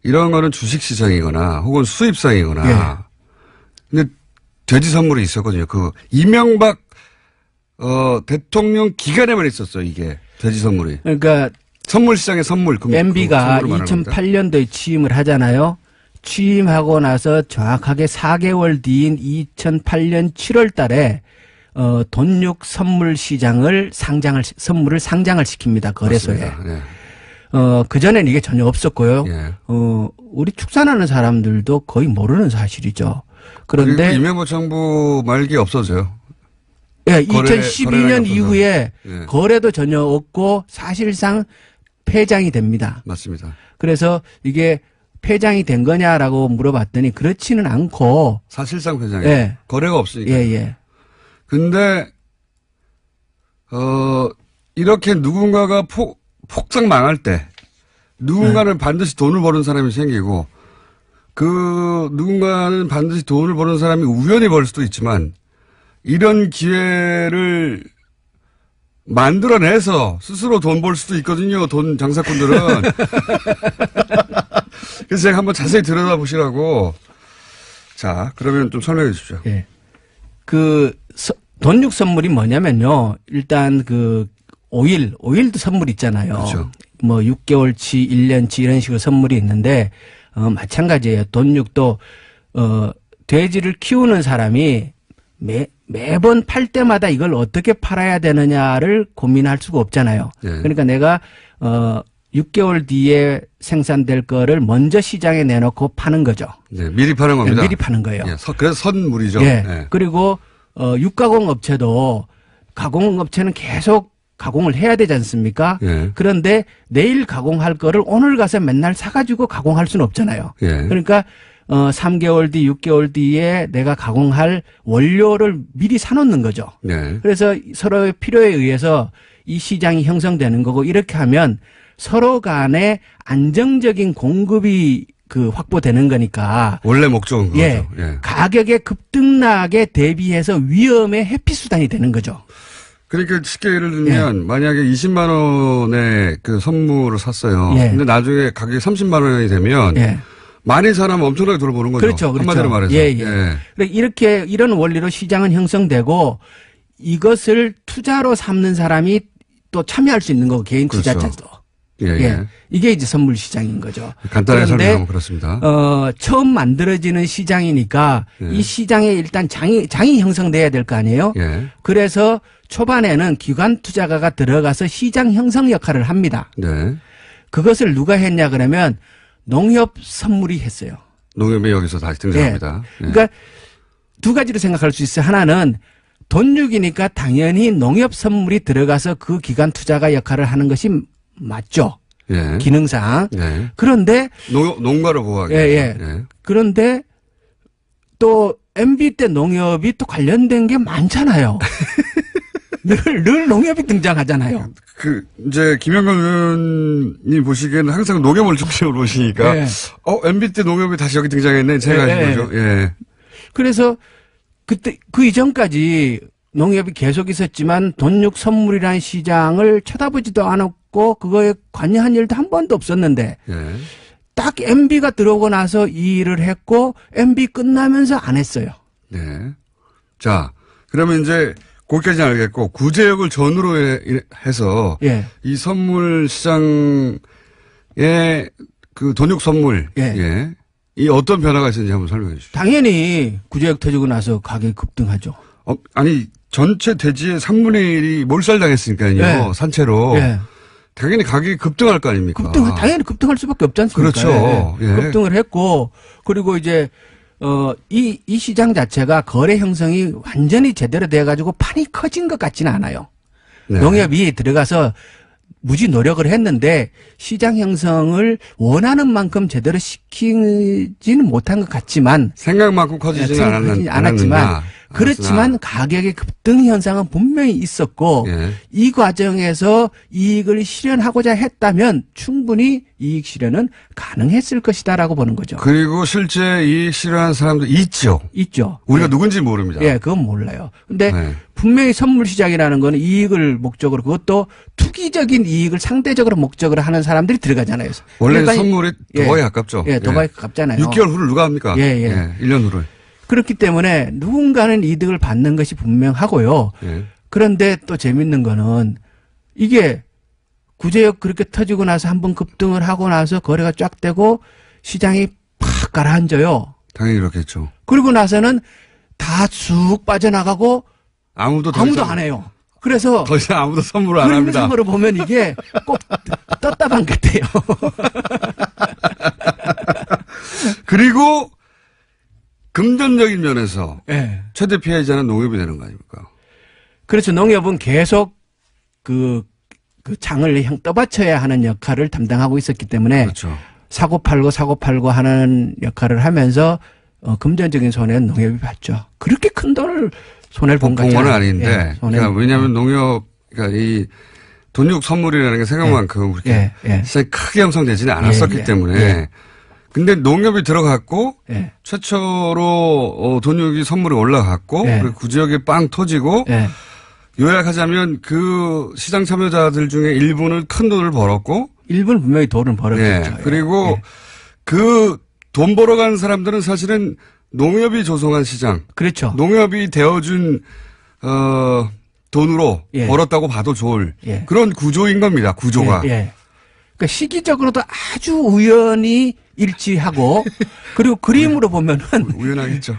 이런 거는 주식 시장이거나 혹은 수입상이거나. 예. 근데 돼지 선물이 있었거든요. 그 이명박 대통령 기간에만 있었어요. 이게 돼지 선물이. 그러니까 선물 시장의 선물. MB가 2008년도에 취임을 하잖아요. 취임하고 나서 정확하게 4개월 뒤인 2008년 7월 달에 돈육 선물 시장을 선물을 상장을 시킵니다. 거래소에. 네. 그전에는 이게 전혀 없었고요. 예. 우리 축산하는 사람들도 거의 모르는 사실이죠. 그런데 그리고 이명박 정부 말기에 없어져요. 예, 거래량이 2012년 없어서. 이후에 예. 거래도 전혀 없고 사실상 폐장이 됩니다. 맞습니다. 그래서 이게 폐장이 된 거냐라고 물어봤더니 그렇지는 않고 사실상 회장이에요. 예. 거래가 없으니까. 예. 근데 이렇게 누군가가 폭삭 망할 때 누군가는 반드시 돈을 버는 사람이 생기고 그 누군가는 반드시 돈을 버는 사람이 우연히 벌 수도 있지만 이런 기회를 만들어내서 스스로 돈 벌 수도 있거든요. 돈 장사꾼들은. 그래서 제가 한번 자세히 들여다보시라고. 자, 그러면 좀 설명해 주십시오. 예. 돈육 선물이 뭐냐면요. 일단 오일도 선물 있잖아요. 그렇죠. 뭐 6개월치, 1년치 이런 식으로 선물이 있는데, 마찬가지예요. 돈육도, 돼지를 키우는 사람이 매번 팔 때마다 이걸 어떻게 팔아야 되느냐를 고민할 수가 없잖아요. 예. 그러니까 내가, 6개월 뒤에 생산될 거를 먼저 시장에 내놓고 파는 거죠. 네, 미리 파는 겁니다. 미리 파는 거예요. 예, 그래서 선물이죠. 예. 예. 그리고 육가공업체도 가공업체는 계속 가공을 해야 되지 않습니까? 예. 그런데 내일 가공할 거를 오늘 가서 맨날 사가지고 가공할 수는 없잖아요. 예. 그러니까 3개월 뒤, 6개월 뒤에 내가 가공할 원료를 미리 사놓는 거죠. 예. 그래서 서로의 필요에 의해서 이 시장이 형성되는 거고 이렇게 하면 서로 간에 안정적인 공급이 확보되는 거니까. 원래 목적은 그거죠. 예. 예. 가격의 급등락에 대비해서 위험의 회피 수단이 되는 거죠. 그러니까 쉽게 예를 들면 만약에 20만 원의 그 선물을 샀어요. 예. 근데 나중에 가격이 30만 원이 되면 예. 많이 사람 엄청나게 돌아보는 거죠. 그렇죠. 한마디로 말해서. 예. 이런 원리로 시장은 형성되고 이것을 투자로 삼는 사람이 또 참여할 수 있는 거고 개인 그렇죠. 투자자도. 예, 예. 예. 이게 이제 선물 시장인 거죠. 간단하게 그런데 설명하면 그렇습니다. 처음 만들어지는 시장이니까 예. 이 시장에 일단 장이 형성돼야 될 거 아니에요? 예. 그래서 초반에는 기관 투자가가 들어가서 시장 형성 역할을 합니다. 네. 그것을 누가 했냐 그러면 농협 선물이 했어요. 농협이 여기서 다시 등장합니다. 예. 그러니까 두 가지로 생각할 수 있어요. 하나는 돈육이니까 당연히 농협 선물이 들어가서 그 기관 투자가 역할을 하는 것이 맞죠. 예. 기능상. 예. 그런데 농가를 보호하기 예, 위해서. 예. 그런데 또 MB 때 농협이 또 관련된 게 많잖아요. 늘 농협이 등장하잖아요. 이제 김영걸 의원님 보시기에는 항상 농협을 중심으로 보시니까, 예. MB 때 농협이 다시 여기 등장했네. 제가 예, 하신 거죠. 예. 그래서 그때 그 이전까지 농협이 계속 있었지만 돈육 선물이라는 시장을 쳐다보지도 않았고 그거에 관여한 일도 한 번도 없었는데 예. 딱 MB가 들어오고 나서 이 일을 했고 MB 끝나면서 안 했어요. 네. 자, 그러면 이제 거기까지는 알겠고 구제역을 전후로 해서 예. 이 선물 시장의 그 돈육 선물 예. 이 어떤 변화가 있었는지 한번 설명해 주시죠. 당연히 구제역 터지고 나서 가격이 급등하죠. 아니 전체 대지의 3분의 1이 몰살당했으니까요. 예. 산채로. 예. 당연히 가격이 급등할 거 아닙니까? 당연히 급등할 수밖에 없지 않습니까? 그렇죠. 예. 예. 급등을 했고 그리고 이제 이 시장 자체가 거래 형성이 완전히 제대로 돼가지고 판이 커진 것 같지는 않아요. 네. 농협이 들어가서 무지 노력을 했는데 시장 형성을 원하는 만큼 제대로 시키지는 못한 것 같지만 생각만큼 커지지는 않았지만 그렇지만 가격의 급등 현상은 분명히 있었고 예. 이 과정에서 이익을 실현하고자 했다면 충분히 이익 실현은 가능했을 것이다라고 보는 거죠. 그리고 실제 이익 실현한 사람도 있죠. 있죠. 우리가 누군지 모릅니다. 예, 그건 몰라요. 근데 네. 분명히 선물 시장이라는 거는 이익을 목적으로 그것도 투기적인 이익을 상대적으로 목적으로 하는 사람들이 들어가잖아요. 원래 그러니까 선물이 도박에 가깝죠. 예, 도박에 가깝잖아요. 6개월 후를 누가 합니까? 예. 1년 후를. 그렇기 때문에 누군가는 이득을 받는 것이 분명하고요. 예. 그런데 또 재밌는 거는 이게 구제역 그렇게 터지고 나서 한번 급등을 하고 나서 거래가 쫙 되고 시장이 팍 가라앉아요. 당연히 그렇겠죠. 그리고 나서는 다 쑥 빠져나가고 아무도 안 해요. 그래서 더 이상 아무도 선물을 안 합니다. 그림상으로 보면 이게 꼭 떴다방 같아요. 그리고 금전적인 면에서 네. 최대 피해자는 농협이 되는 거 아닙니까? 그렇죠. 농협은 계속 그 장을 떠받쳐야 하는 역할을 담당하고 있었기 때문에 그렇죠. 사고 팔고 하는 역할을 하면서 금전적인 손해는 농협이 봤죠. 그렇게 큰 돈을 손해를 본 건 거잖아요. 아닌데. 그러니까 왜냐하면 농협, 그러니까 이 돈육 선물이라는 게 생각만큼 그렇게 시장이 크게 형성되지는 않았었기 때문에. 근데 농협이 들어갔고 최초로 돈육이 선물이 올라갔고 그리고 구지역에 빵 터지고 요약하자면 그 시장 참여자들 중에 일부는 큰 돈을 벌었고 일부는 분명히 돈을 벌었겠죠. 그리고 그 돈 벌어간 사람들은 사실은 농협이 조성한 시장. 그렇죠. 농협이 되어준 돈으로 벌었다고 봐도 좋을 그런 구조인 겁니다. 구조가. 그러니까 시기적으로도 아주 우연히 일치하고 그리고 그림으로 보면은 우연하겠죠.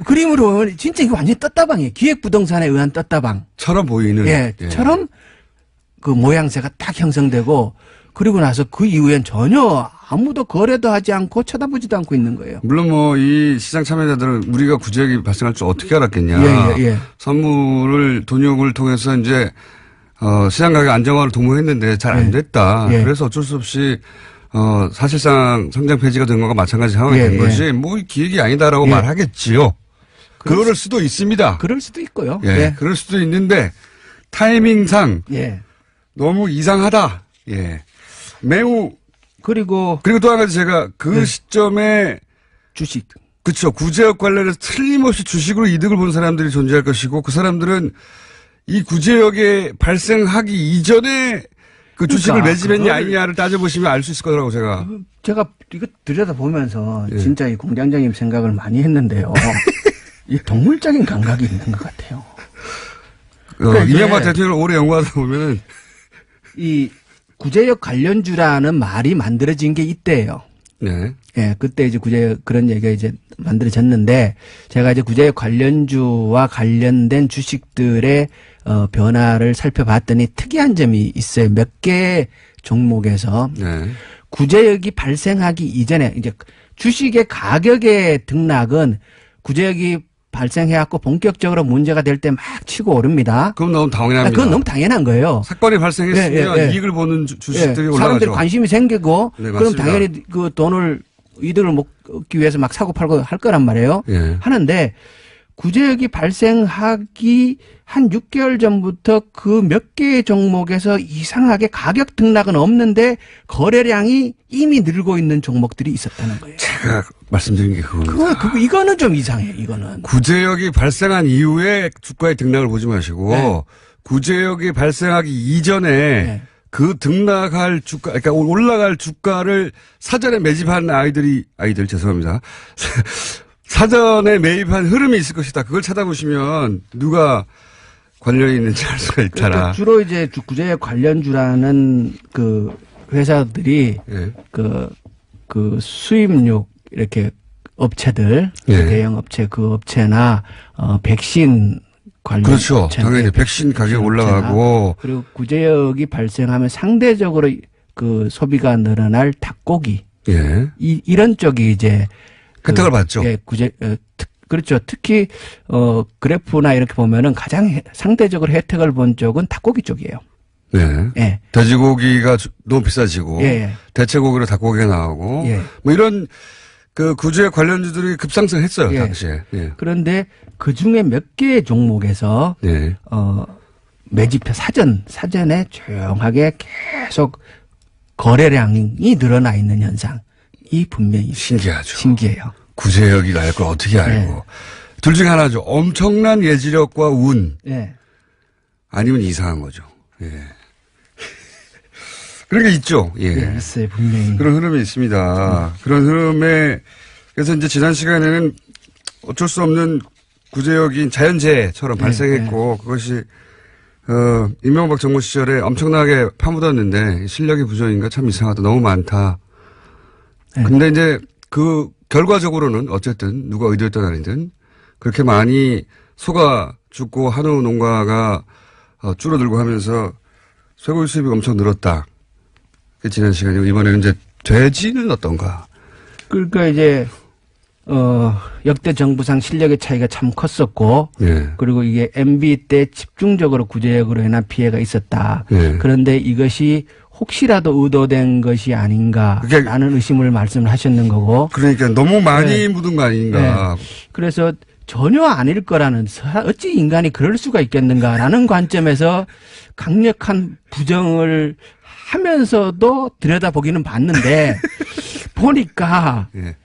그림으로 보면 진짜 이거 완전 떴다방이에요. 기획부동산에 의한 떴다방. 처럼 보이는. 처럼 그 모양새가 딱 형성되고 그리고 나서 그 이후엔 전혀 아무도 거래도 하지 않고 쳐다보지도 않고 있는 거예요. 물론 뭐 이 시장 참여자들은 우리가 구제역이 발생할 줄 어떻게 알았겠냐. 선물을 돈육을 통해서 이제 시장 가격 안정화를 도모했는데 잘 안 됐다. 그래서 어쩔 수 없이 사실상 상장 폐지가 된 것과 마찬가지 상황이 된 것이 뭐 기획이 아니다라고 말하겠지요. 그럴 수도 있습니다. 그럴 수도 있고요. 그럴 수도 있는데 타이밍상 너무 이상하다. 매우 그리고 또 한 가지 제가 그 시점에 주식. 그렇죠. 구제역 관련해서 틀림없이 주식으로 이득을 본 사람들이 존재할 것이고 그 사람들은 이 구제역에 발생하기 이전에 그 주식을 매집했냐 아니냐를 따져보시면 알 수 있을 거라고 제가 이거 들여다보면서 진짜 이 공장장님 생각을 많이 했는데요. 이 동물적인 감각이 있는 것 같아요. 그러니까 이명박 대통령을 오래 연구하다 보면은 이 구제역 관련주라는 말이 만들어진 게 이때예요. 네. 예, 그때 이제 구제역 그런 얘기가 이제 만들어졌는데 제가 이제 구제역 관련주와 관련된 주식들의 변화를 살펴봤더니 특이한 점이 있어요. 몇 개 종목에서 네. 구제역이 발생하기 이전에 이제 주식의 가격의 등락은 구제역이 발생해갖고 본격적으로 문제가 될 때 막 치고 오릅니다. 그럼 너무 당연합니다. 그건 너무 당연한 거예요. 사건이 발생했으면 예. 이익을 보는 주식들이 예, 올라가죠. 사람들이 관심이 생기고 네, 그럼 맞습니다. 당연히 그 돈을 이득을 얻기 위해서 막 사고 팔고 할 거란 말이에요. 예. 하는데 구제역이 발생하기 한 6개월 전부터 그 몇 개의 종목에서 이상하게 가격 등락은 없는데 거래량이 이미 늘고 있는 종목들이 있었다는 거예요. 제가 말씀드린 게 그겁니다. 이거는 좀 이상해요. 이거는. 구제역이 발생한 이후에 주가의 등락을 보지 마시고 네. 구제역이 발생하기 이전에 네. 그 등락할 주가, 그러니까 올라갈 주가를 사전에 매집한 아이들 죄송합니다. 사전에 매입한 흐름이 있을 것이다. 그걸 찾아보시면 누가 관련이 있는지 알 수가 있더라. 그러니까 주로 이제 구제역 관련주라는 그 회사들이 예. 그 수입육 이렇게 업체들 예. 대형 업체 그 업체나 백신 관련 그렇죠. 업체나 당연히 백신 가격이 올라가고 그리고 구제역이 발생하면 상대적으로 그 소비가 늘어날 닭고기 예. 이런 쪽이 이제 혜택을 받죠. 예, 그렇죠. 특히 그래프나 이렇게 보면은 가장 상대적으로 혜택을 본 쪽은 닭고기 쪽이에요. 네. 예. 돼지고기가 너무 비싸지고 예. 대체고기로 닭고기가 나오고 예. 뭐 이런 그 구제 관련주들이 급상승했어요. 예. 당시에. 예. 그런데 그 중에 몇 개의 종목에서 네. 매집해 사전에 조용하게 계속 거래량이 늘어나 있는 현상이 분명히 신기하죠. 신기해요. 구제역이 알 걸 어떻게 알고. 네. 둘 중에 하나죠. 엄청난 예지력과 운 예. 아니면 이상한 거죠. 예. 그런 게 있죠. 예. 예, 있어요, 분명히. 그런 흐름이 있습니다. 그런 흐름에 그래서 이제 지난 시간에는 어쩔 수 없는 구제역인 자연재해처럼 발생했고 그것이 이명박 정부 시절에 엄청나게 파묻었는데 실력이 부족인가 참 이상하다. 너무 많다. 근데 이제 그 결과적으로는 어쨌든 누가 의도했든 아니든 그렇게 많이 소가 죽고 한우 농가가 줄어들고 하면서 쇠고기 수입이 엄청 늘었다. 그게 지난 시간이고 이번에는 이제 돼지는 어떤가? 그러니까 이제 역대 정부상 실력의 차이가 참 컸었고 예. 그리고 이게 MB 때 집중적으로 구제역으로 인한 피해가 있었다. 예. 그런데 이것이 혹시라도 의도된 것이 아닌가라는 의심을 말씀을 하셨는 거고. 그러니까 너무 많이 묻은 거 아닌가. 그래서 전혀 아닐 거라는 어찌 인간이 그럴 수가 있겠는가라는 관점에서 강력한 부정을 하면서도 들여다보기는 봤는데 보니까 예.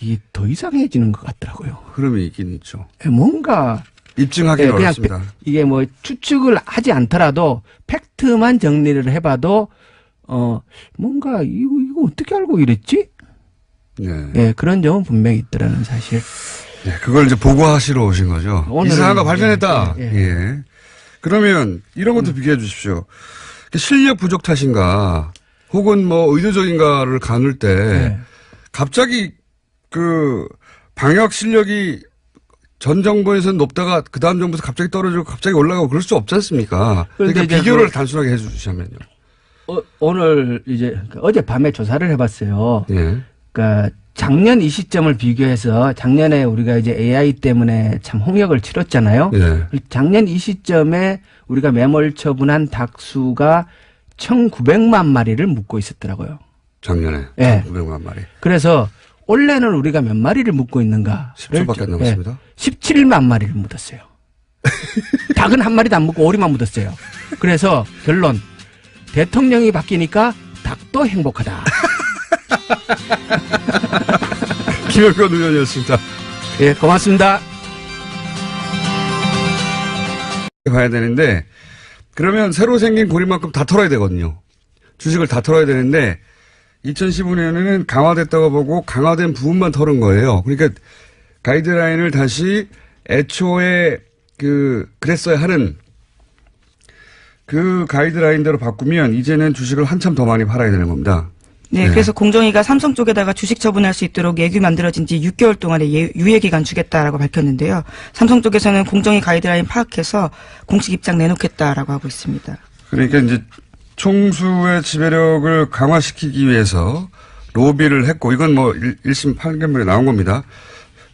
이게 더 이상해지는 것 같더라고요. 흐름이 있긴 있죠. 뭔가 입증하기는 그냥 어렵습니다. 이게 뭐 추측을 하지 않더라도 팩트만 정리를 해봐도 뭔가 이거 어떻게 알고 이랬지? 예. 예, 그런 점은 분명히 있더라는 사실. 예, 그걸 이제 보고하시러 오신 거죠. 오늘은 이상한 거 발견했다. 예, 예. 예. 그러면 이런 것도 비교해 주십시오. 실력 부족 탓인가 혹은 뭐 의도적인가를 가눌 때 예. 갑자기 그 방역 실력이 전 정부에서는 높다가 그 다음 정부에서 갑자기 떨어지고 갑자기 올라가고 그럴 수 없지 않습니까? 그러니까 그런데 이제 비교를 단순하게 해 주시면요. 오늘 이제 어젯밤에 조사를 해봤어요. 예. 그러니까 작년 이 시점을 비교해서 작년에 우리가 이제 AI 때문에 참 홍역을 치렀잖아요. 예. 작년 이 시점에 우리가 매몰 처분한 닭 수가 1,900만 마리를 묻고 있었더라고요. 작년에. 예. 900만 마리. 그래서 올해는 우리가 몇 마리를 묻고 있는가? 10초밖에 안 남았습니다. 17만 마리를 묻었어요. 닭은 한 마리도 안 묻고 오리만 묻었어요. 그래서 결론. 대통령이 바뀌니까 닭도 행복하다. 김영권 의원이었습니다. 예, 고맙습니다. 봐야 되는데 그러면 새로 생긴 고리만큼 다 털어야 되거든요. 주식을 다 털어야 되는데 2015년에는 강화됐다고 보고 강화된 부분만 털은 거예요. 그러니까 가이드라인을 다시 애초에 그랬어야 하는 그 가이드라인대로 바꾸면 이제는 주식을 한참 더 많이 팔아야 되는 겁니다. 네, 네. 그래서 공정위가 삼성 쪽에다가 주식 처분할 수 있도록 예규 만들어진 지 6개월 동안의 유예기간 주겠다라고 밝혔는데요. 삼성 쪽에서는 공정위 가이드라인 파악해서 공식 입장 내놓겠다라고 하고 있습니다. 그러니까 이제 총수의 지배력을 강화시키기 위해서 로비를 했고, 이건 뭐 1심 판결문에 나온 겁니다.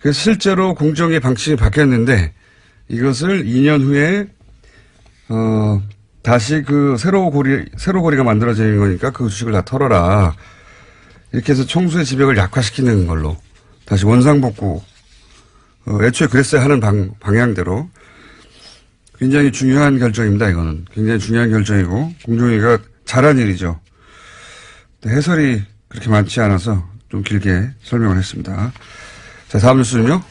그래서 실제로 공정위 방침이 바뀌었는데 이것을 2년 후에 다시 그 새로 고리가 만들어지는 거니까 그 주식을 다 털어라. 이렇게 해서 총수의 지배력을 약화시키는 걸로 다시 원상복구. 애초에 그랬어야 하는 방향대로 굉장히 중요한 결정입니다. 이거는 굉장히 중요한 결정이고 공정위가 잘한 일이죠. 해설이 그렇게 많지 않아서 좀 길게 설명을 했습니다. 자, 다음 뉴스는요.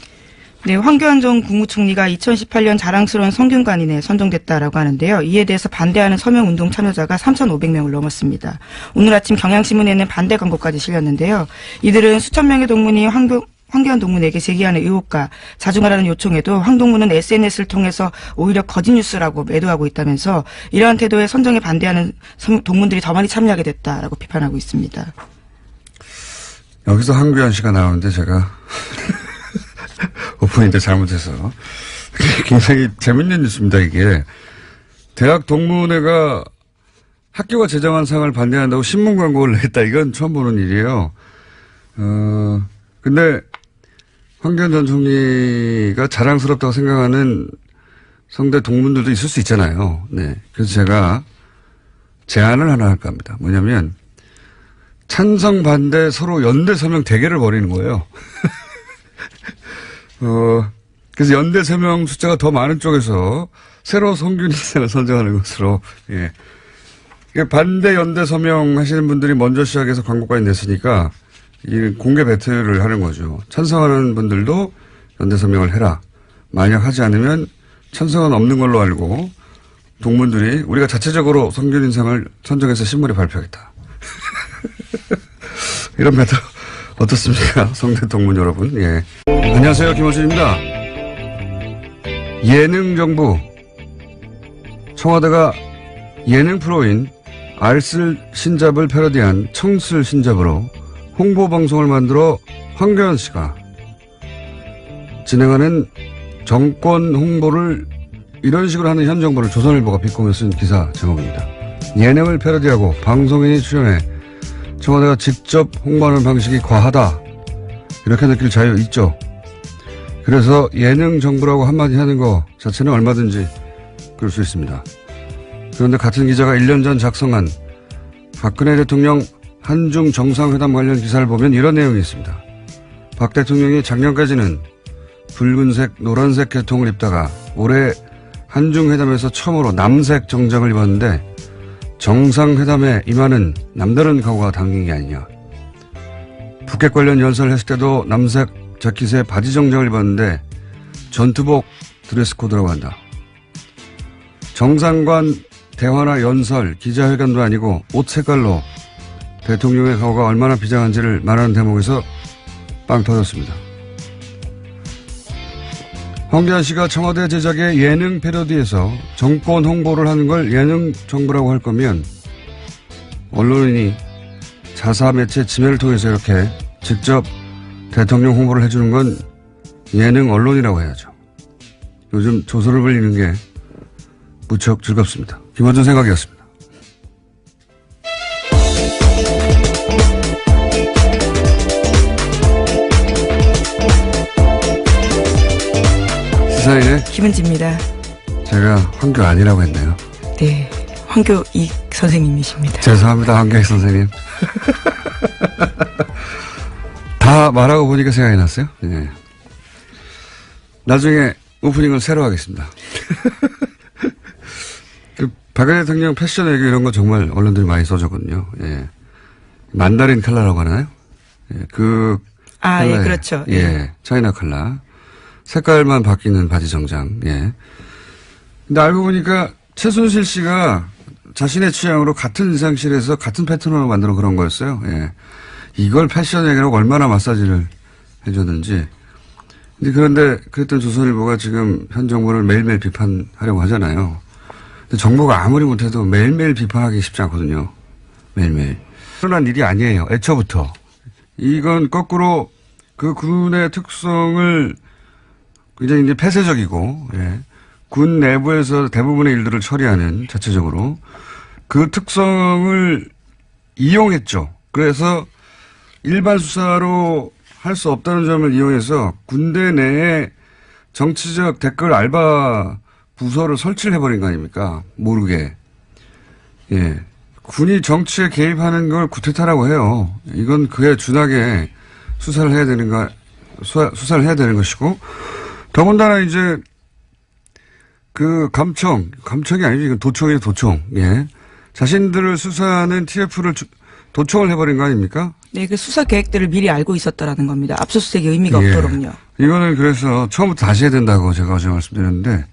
네, 황교안 전 국무총리가 2018년 자랑스러운 성균관인에 선정됐다라고 하는데요. 이에 대해서 반대하는 서명운동 참여자가 3,500명을 넘었습니다. 오늘 아침 경향신문에는 반대 광고까지 실렸는데요. 이들은 수천 명의 동문이 황교안 동문에게 제기하는 의혹과 자중하라는 요청에도 황 동문은 SNS를 통해서 오히려 거짓 뉴스라고 매도하고 있다면서 이러한 태도에 선정에 반대하는 동문들이 더 많이 참여하게 됐다라고 비판하고 있습니다. 여기서 황교안 씨가 나오는데 제가 오프닝 때 잘못해서 굉장히 재밌는 뉴스입니다. 이게 대학 동문회가 학교가 제정한 상을 반대한다고 신문 광고를 냈다. 이건 처음 보는 일이에요. 근데 황교안 전 총리가 자랑스럽다고 생각하는 성대 동문들도 있을 수 있잖아요. 네. 그래서 제가 제안을 하나 할까 합니다. 뭐냐면 찬성 반대 서로 연대 서명 대결을 벌이는 거예요. 그래서 연대 서명 숫자가 더 많은 쪽에서 새로 성균인상을 선정하는 것으로, 예. 반대 연대 서명 하시는 분들이 먼저 시작해서 광고까지 냈으니까 이 공개 배틀을 하는 거죠. 찬성하는 분들도 연대 서명을 해라. 만약 하지 않으면 찬성은 없는 걸로 알고 동문들이 우리가 자체적으로 성균인상을 선정해서 신문에 발표하겠다. 이런 배틀 어떻습니까? 성대 동문 여러분. 예. 안녕하세요. 김원준입니다. 예능 정부. 청와대가 예능 프로인 알쓸 신잡을 패러디한 청쓸 신잡으로 홍보 방송을 만들어 황교안 씨가 진행하는 정권 홍보를 이런 식으로 하는 현 정부를 조선일보가 비꼬며 쓴 기사 제목입니다. 예능을 패러디하고 방송인이 출연해 청와대가 직접 홍보하는 방식이 과하다. 이렇게 느낄 자유 있죠. 그래서 예능 정부라고 한마디 하는 거 자체는 얼마든지 그럴 수 있습니다. 그런데 같은 기자가 1년 전 작성한 박근혜 대통령 한중 정상회담 관련 기사를 보면 이런 내용이 있습니다. 박 대통령이 작년까지는 붉은색, 노란색 계통을 입다가 올해 한중회담에서 처음으로 남색 정장을 입었는데 정상회담에 임하는 남다른 각오가 담긴 게 아니냐. 북핵 관련 연설을 했을 때도 남색 자켓에 바지 정장을 입었는데 전투복 드레스 코드라고 한다. 정상관 대화나 연설, 기자회견도 아니고 옷 색깔로 대통령의 각오가 얼마나 비장한지를 말하는 대목에서 빵 터졌습니다. 황교안 씨가 청와대 제작의 예능 패러디에서 정권 홍보를 하는 걸 예능 정부라고 할 거면 언론인이 자사 매체 지매를 통해서 이렇게 직접 대통령 홍보를 해주는 건 예능 언론이라고 해야죠. 요즘 조소를 벌리는 게 무척 즐겁습니다. 김원준 생각이었습니다. 시사인의 김은지입니다. 제가 황교 아니라고 했네요. 네, 황교익 선생님이십니다. 죄송합니다, 황교익 선생님. 다 말하고 보니까 생각이 났어요. 네. 나중에 오프닝을 새로 하겠습니다. 박근혜 대통령 패션 얘기 이런 거 정말 언론들이 많이 써줬거든요. 예. 만다린 컬러라고 하나요? 예. 그 예, 그렇죠. 예. 차이나 컬러. 색깔만 바뀌는 바지 정장. 예. 근데 알고 보니까 최순실 씨가 자신의 취향으로 같은 의상실에서 같은 패턴으로 만들어 그런 거였어요. 예. 이걸 패션 얘기라고 얼마나 마사지를 해줬는지. 그런데 그랬던 조선일보가 지금 현 정부를 매일매일 비판하려고 하잖아요. 근데 정부가 아무리 못해도 매일매일 비판하기 쉽지 않거든요. 매일매일. 흔한 일이 아니에요. 애초부터. 이건 거꾸로 그 군의 특성을 굉장히 이제 폐쇄적이고, 예. 군 내부에서 대부분의 일들을 처리하는 자체적으로 그 특성을 이용했죠. 그래서 일반 수사로 할 수 없다는 점을 이용해서 군대 내에 정치적 댓글 알바 부서를 설치를 해버린 거 아닙니까? 모르게. 예. 군이 정치에 개입하는 걸 구태타라고 해요. 이건 그에 준하게 수사를 해야 수사를 해야 되는 것이고, 더군다나 이제 그 감청이 아니죠. 이건 도청이에요, 도청. 예. 자신들을 수사하는 TF를 도청을 해버린 거 아닙니까? 네, 그 수사 계획들을 미리 알고 있었다라는 겁니다. 압수수색이 의미가 예. 없도록요. 이거는 그래서 처음부터 다시 해야 된다고 제가 어제 말씀드렸는데,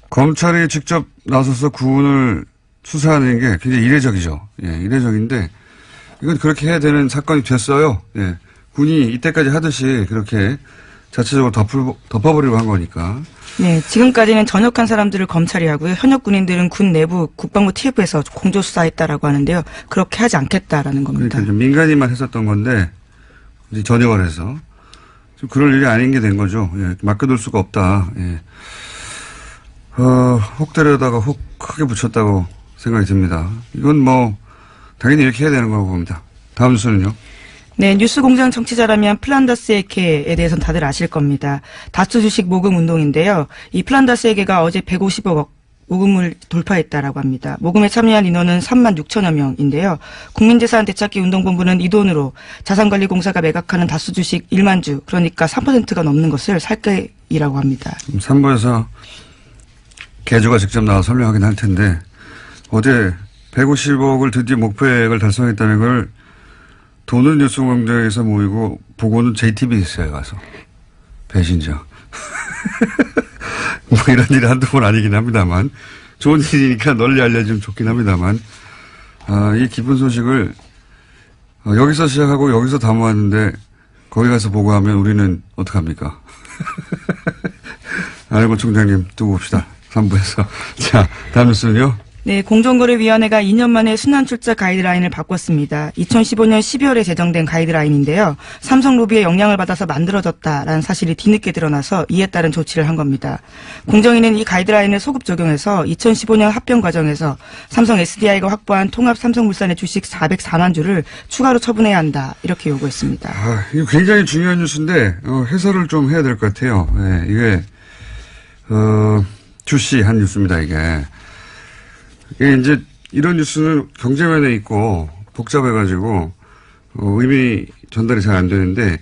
검찰이 직접 나서서 군을 수사하는 게 굉장히 이례적이죠. 예, 이례적인데, 이건 그렇게 해야 되는 사건이 됐어요. 예. 군이 이때까지 하듯이 그렇게 자체적으로 덮어버리려고 한 거니까. 네, 지금까지는 전역한 사람들을 검찰이 하고요. 현역 군인들은 군 내부 국방부 TF에서 공조수사했다라고 하는데요. 그렇게 하지 않겠다라는 겁니다. 그러니까 좀 민간인만 했었던 건데, 이제 전역을 해서. 좀 그럴 일이 아닌 게 된 거죠. 예, 맡겨둘 수가 없다. 예. 혹 때려다가 혹 크게 붙였다고 생각이 듭니다. 이건 뭐, 당연히 이렇게 해야 되는 거라고 봅니다. 다음 뉴스는요. 네, 뉴스공장 청취자라면 플란다스 에케에 대해서는 다들 아실 겁니다. 다스 주식 모금 운동인데요. 이 플란다스 에케가 어제 150억 모금을 돌파했다라고 합니다. 모금에 참여한 인원은 3만 6천여 명인데요. 국민재산 되찾기 운동본부는 이 돈으로 자산관리공사가 매각하는 다스 주식 1만 주, 그러니까 3%가 넘는 것을 살 계획이라고 합니다. 3부에서 개주가 직접 나와 설명하긴 할 텐데, 어제 150억을 드디어 목표액을 달성했다는 걸 돈은 뉴스공장에서 모이고 보고는 JTBC에 가서 배신자. 뭐 이런 일이 한두 번 아니긴 합니다만, 좋은 일이니까 널리 알려주면 좋긴 합니다만, 이 기쁜 소식을 여기서 시작하고 여기서 다 모았는데 거기 가서 보고하면 우리는 어떡합니까? 알고 총장님 두고 봅시다. 3부에서. 자, 다음 뉴스는요. 네, 공정거래위원회가 2년 만에 순환출자 가이드라인을 바꿨습니다. 2015년 12월에 제정된 가이드라인인데요. 삼성 로비의 영향을 받아서 만들어졌다라는 사실이 뒤늦게 드러나서 이에 따른 조치를 한 겁니다. 공정위는 이 가이드라인을 소급 적용해서 2015년 합병 과정에서 삼성 SDI가 확보한 통합 삼성물산의 주식 404만 주를 추가로 처분해야 한다, 이렇게 요구했습니다. 이거 굉장히 중요한 뉴스인데 해설을 좀 해야 될 것 같아요. 네, 이게 주시한 뉴스입니다. 이게 이제 이런 뉴스는 경제면에 있고 복잡해가지고 의미 전달이 잘 안 되는데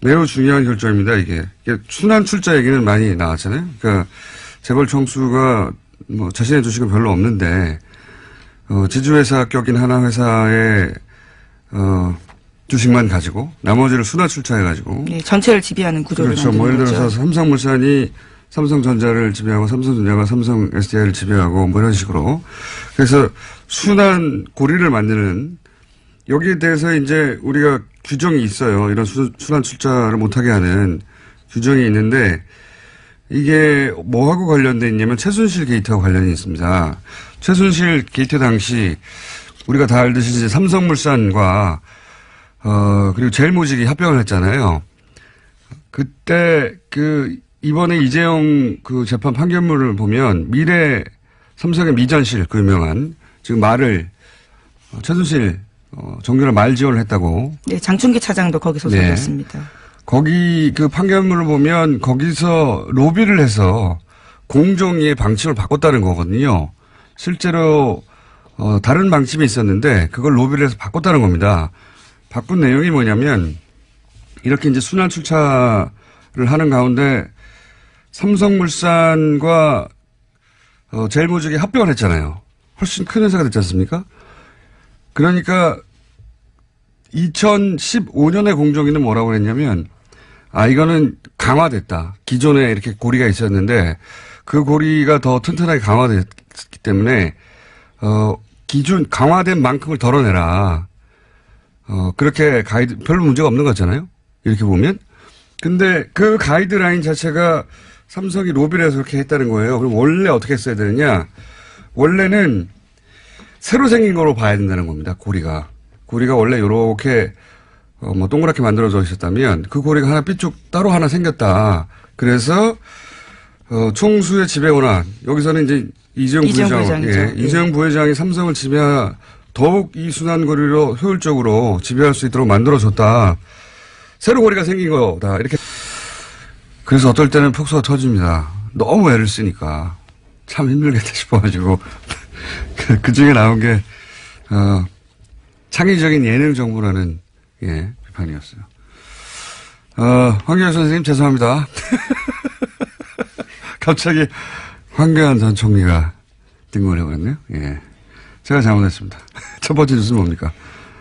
매우 중요한 결정입니다. 이게 순환 출자 얘기는 많이 나왔잖아요. 그러니까 재벌 총수가 뭐 자신의 주식은 별로 없는데 지주회사 격인 하나 회사의 주식만 가지고 나머지를 순환 출자해가지고 네, 전체를 지배하는 구조를 그렇죠. 만드는 뭐 예를 들어서 거죠. 삼성물산이 삼성전자를 지배하고 삼성전자가 삼성 SDI를 지배하고 뭐 이런 식으로. 그래서 순환 고리를 만드는 여기에 대해서 이제 우리가 규정이 있어요. 이런 순환 출자를 못하게 하는 규정이 있는데 이게 뭐하고 관련돼 있냐면 최순실 게이트하고 관련이 있습니다. 최순실 게이트 당시 우리가 다 알듯이 이제 삼성물산과 그리고 제일모직이 합병을 했잖아요. 그때 이번에 이재용 재판 판결문을 보면 삼성의 미전실 유명한 지금 최순실 정규로 말 지원을 했다고. 네, 장충기 차장도 거기서 네. 소개했습니다. 거기 판결문을 보면 거기서 로비를 해서 공정위의 방침을 바꿨다는 거거든요. 실제로 다른 방침이 있었는데 그걸 로비를 해서 바꿨다는 겁니다. 바꾼 내용이 뭐냐면 이렇게 이제 순환 출차를 하는 가운데 삼성물산과 제일모직이 합병을 했잖아요. 훨씬 큰 회사가 됐지 않습니까? 그러니까 2015년에 공정위는 뭐라고 했냐면 이거는 강화됐다. 기존에 이렇게 고리가 있었는데 그 고리가 더 튼튼하게 강화됐기 때문에 기준 강화된 만큼을 덜어내라. 그렇게 별로 문제가 없는 거잖아요. 이렇게 보면. 근데 그 가이드라인 자체가 삼성이 로비를 해서 그렇게 했다는 거예요. 그럼 원래 어떻게 했어야 되느냐? 원래는 새로 생긴 거로 봐야 된다는 겁니다. 고리가 원래 요렇게 뭐 동그랗게 만들어져 있었다면 그 고리가 하나 삐쭉 따로 하나 생겼다. 그래서 총수의 지배 원한 여기서는 이제 이재용 부회장이 삼성을 지배하 더욱 이 순환 고리로 효율적으로 지배할 수 있도록 만들어줬다. 새로 고리가 생긴 거다. 이렇게. 그래서 어떨 때는 폭소가 터집니다. 너무 애를 쓰니까 참 힘들겠다 싶어가지고 그 중에 나온 게 창의적인 예능 정보라는 비판이었어요. 황교안 선생님 죄송합니다. 갑자기 황교안 전 총리가 등원해버렸네요. 예. 제가 잘못했습니다. 첫 번째 뉴스는 뭡니까?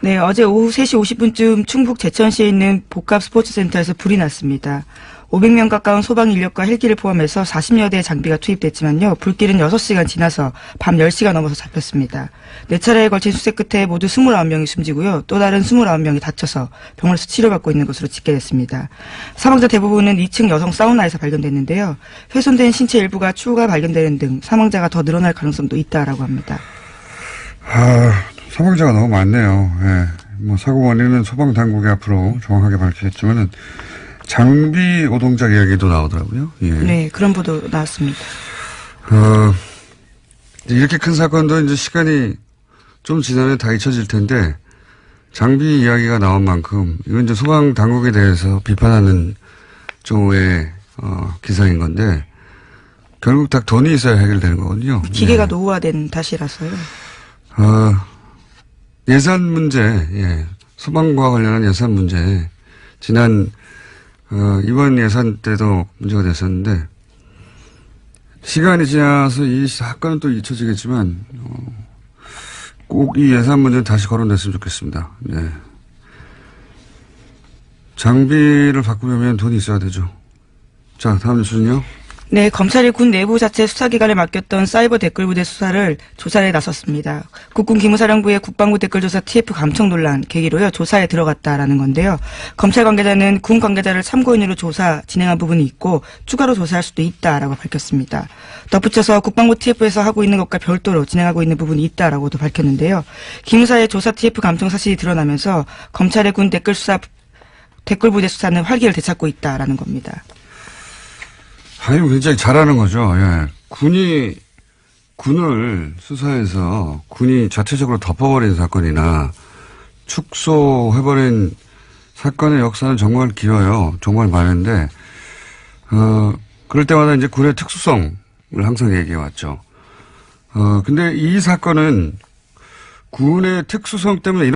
네, 어제 오후 3시 50분쯤 충북 제천시에 있는 복합 스포츠센터에서 불이 났습니다. 500명 가까운 소방 인력과 헬기를 포함해서 40여 대의 장비가 투입됐지만요. 불길은 6시간 지나서 밤 10시가 넘어서 잡혔습니다. 4차례에 걸친 수색 끝에 모두 29명이 숨지고요. 또 다른 29명이 다쳐서 병원에서 치료받고 있는 것으로 집계됐습니다. 사망자 대부분은 2층 여성 사우나에서 발견됐는데요. 훼손된 신체 일부가 추후가 발견되는 등 사망자가 더 늘어날 가능성도 있다라고 합니다. 사망자가 너무 많네요. 예. 뭐 사고 원인은 소방 당국이 앞으로 정확하게 밝히겠지만은 장비 오동작 이야기도 나오더라고요. 예. 네, 그런 보도 나왔습니다. 이렇게 큰 사건도 이제 시간이 좀 지나면 다 잊혀질 텐데 장비 이야기가 나온 만큼 이건 이제 소방 당국에 대해서 비판하는 쪽의 기사인 건데 결국 다 돈이 있어야 해결되는 거거든요. 기계가 노후화된 탓이라서요. 예산 문제, 소방과 관련한 예산 문제, 지난, 이번 예산 때도 문제가 됐었는데, 시간이 지나서 이 사건은 또 잊혀지겠지만, 꼭 이 예산 문제는 다시 거론됐으면 좋겠습니다. 네. 장비를 바꾸려면 돈이 있어야 되죠. 자, 다음 뉴스는요. 네, 검찰이 군 내부 자체 수사기관에 맡겼던 사이버 댓글부대 수사를 조사에 나섰습니다. 국군 기무사령부의 국방부 댓글조사 TF 감청 논란 계기로요, 조사에 들어갔다라는 건데요. 검찰 관계자는 군 관계자를 참고인으로 조사 진행한 부분이 있고 추가로 조사할 수도 있다라고 밝혔습니다. 덧붙여서 국방부 TF에서 하고 있는 것과 별도로 진행하고 있는 부분이 있다라고도 밝혔는데요. 기무사의 조사 TF 감청 사실이 드러나면서 검찰의 군 댓글부대 수사는 활기를 되찾고 있다라는 겁니다. 아니, 굉장히 잘하는 거죠. 예. 군을 수사해서 군이 자체적으로 덮어버린 사건이나 축소해버린 사건의 역사는 정말 길어요. 정말 많은데, 그럴 때마다 이제 군의 특수성을 항상 얘기해왔죠. 근데 이 사건은 군의 특수성 때문에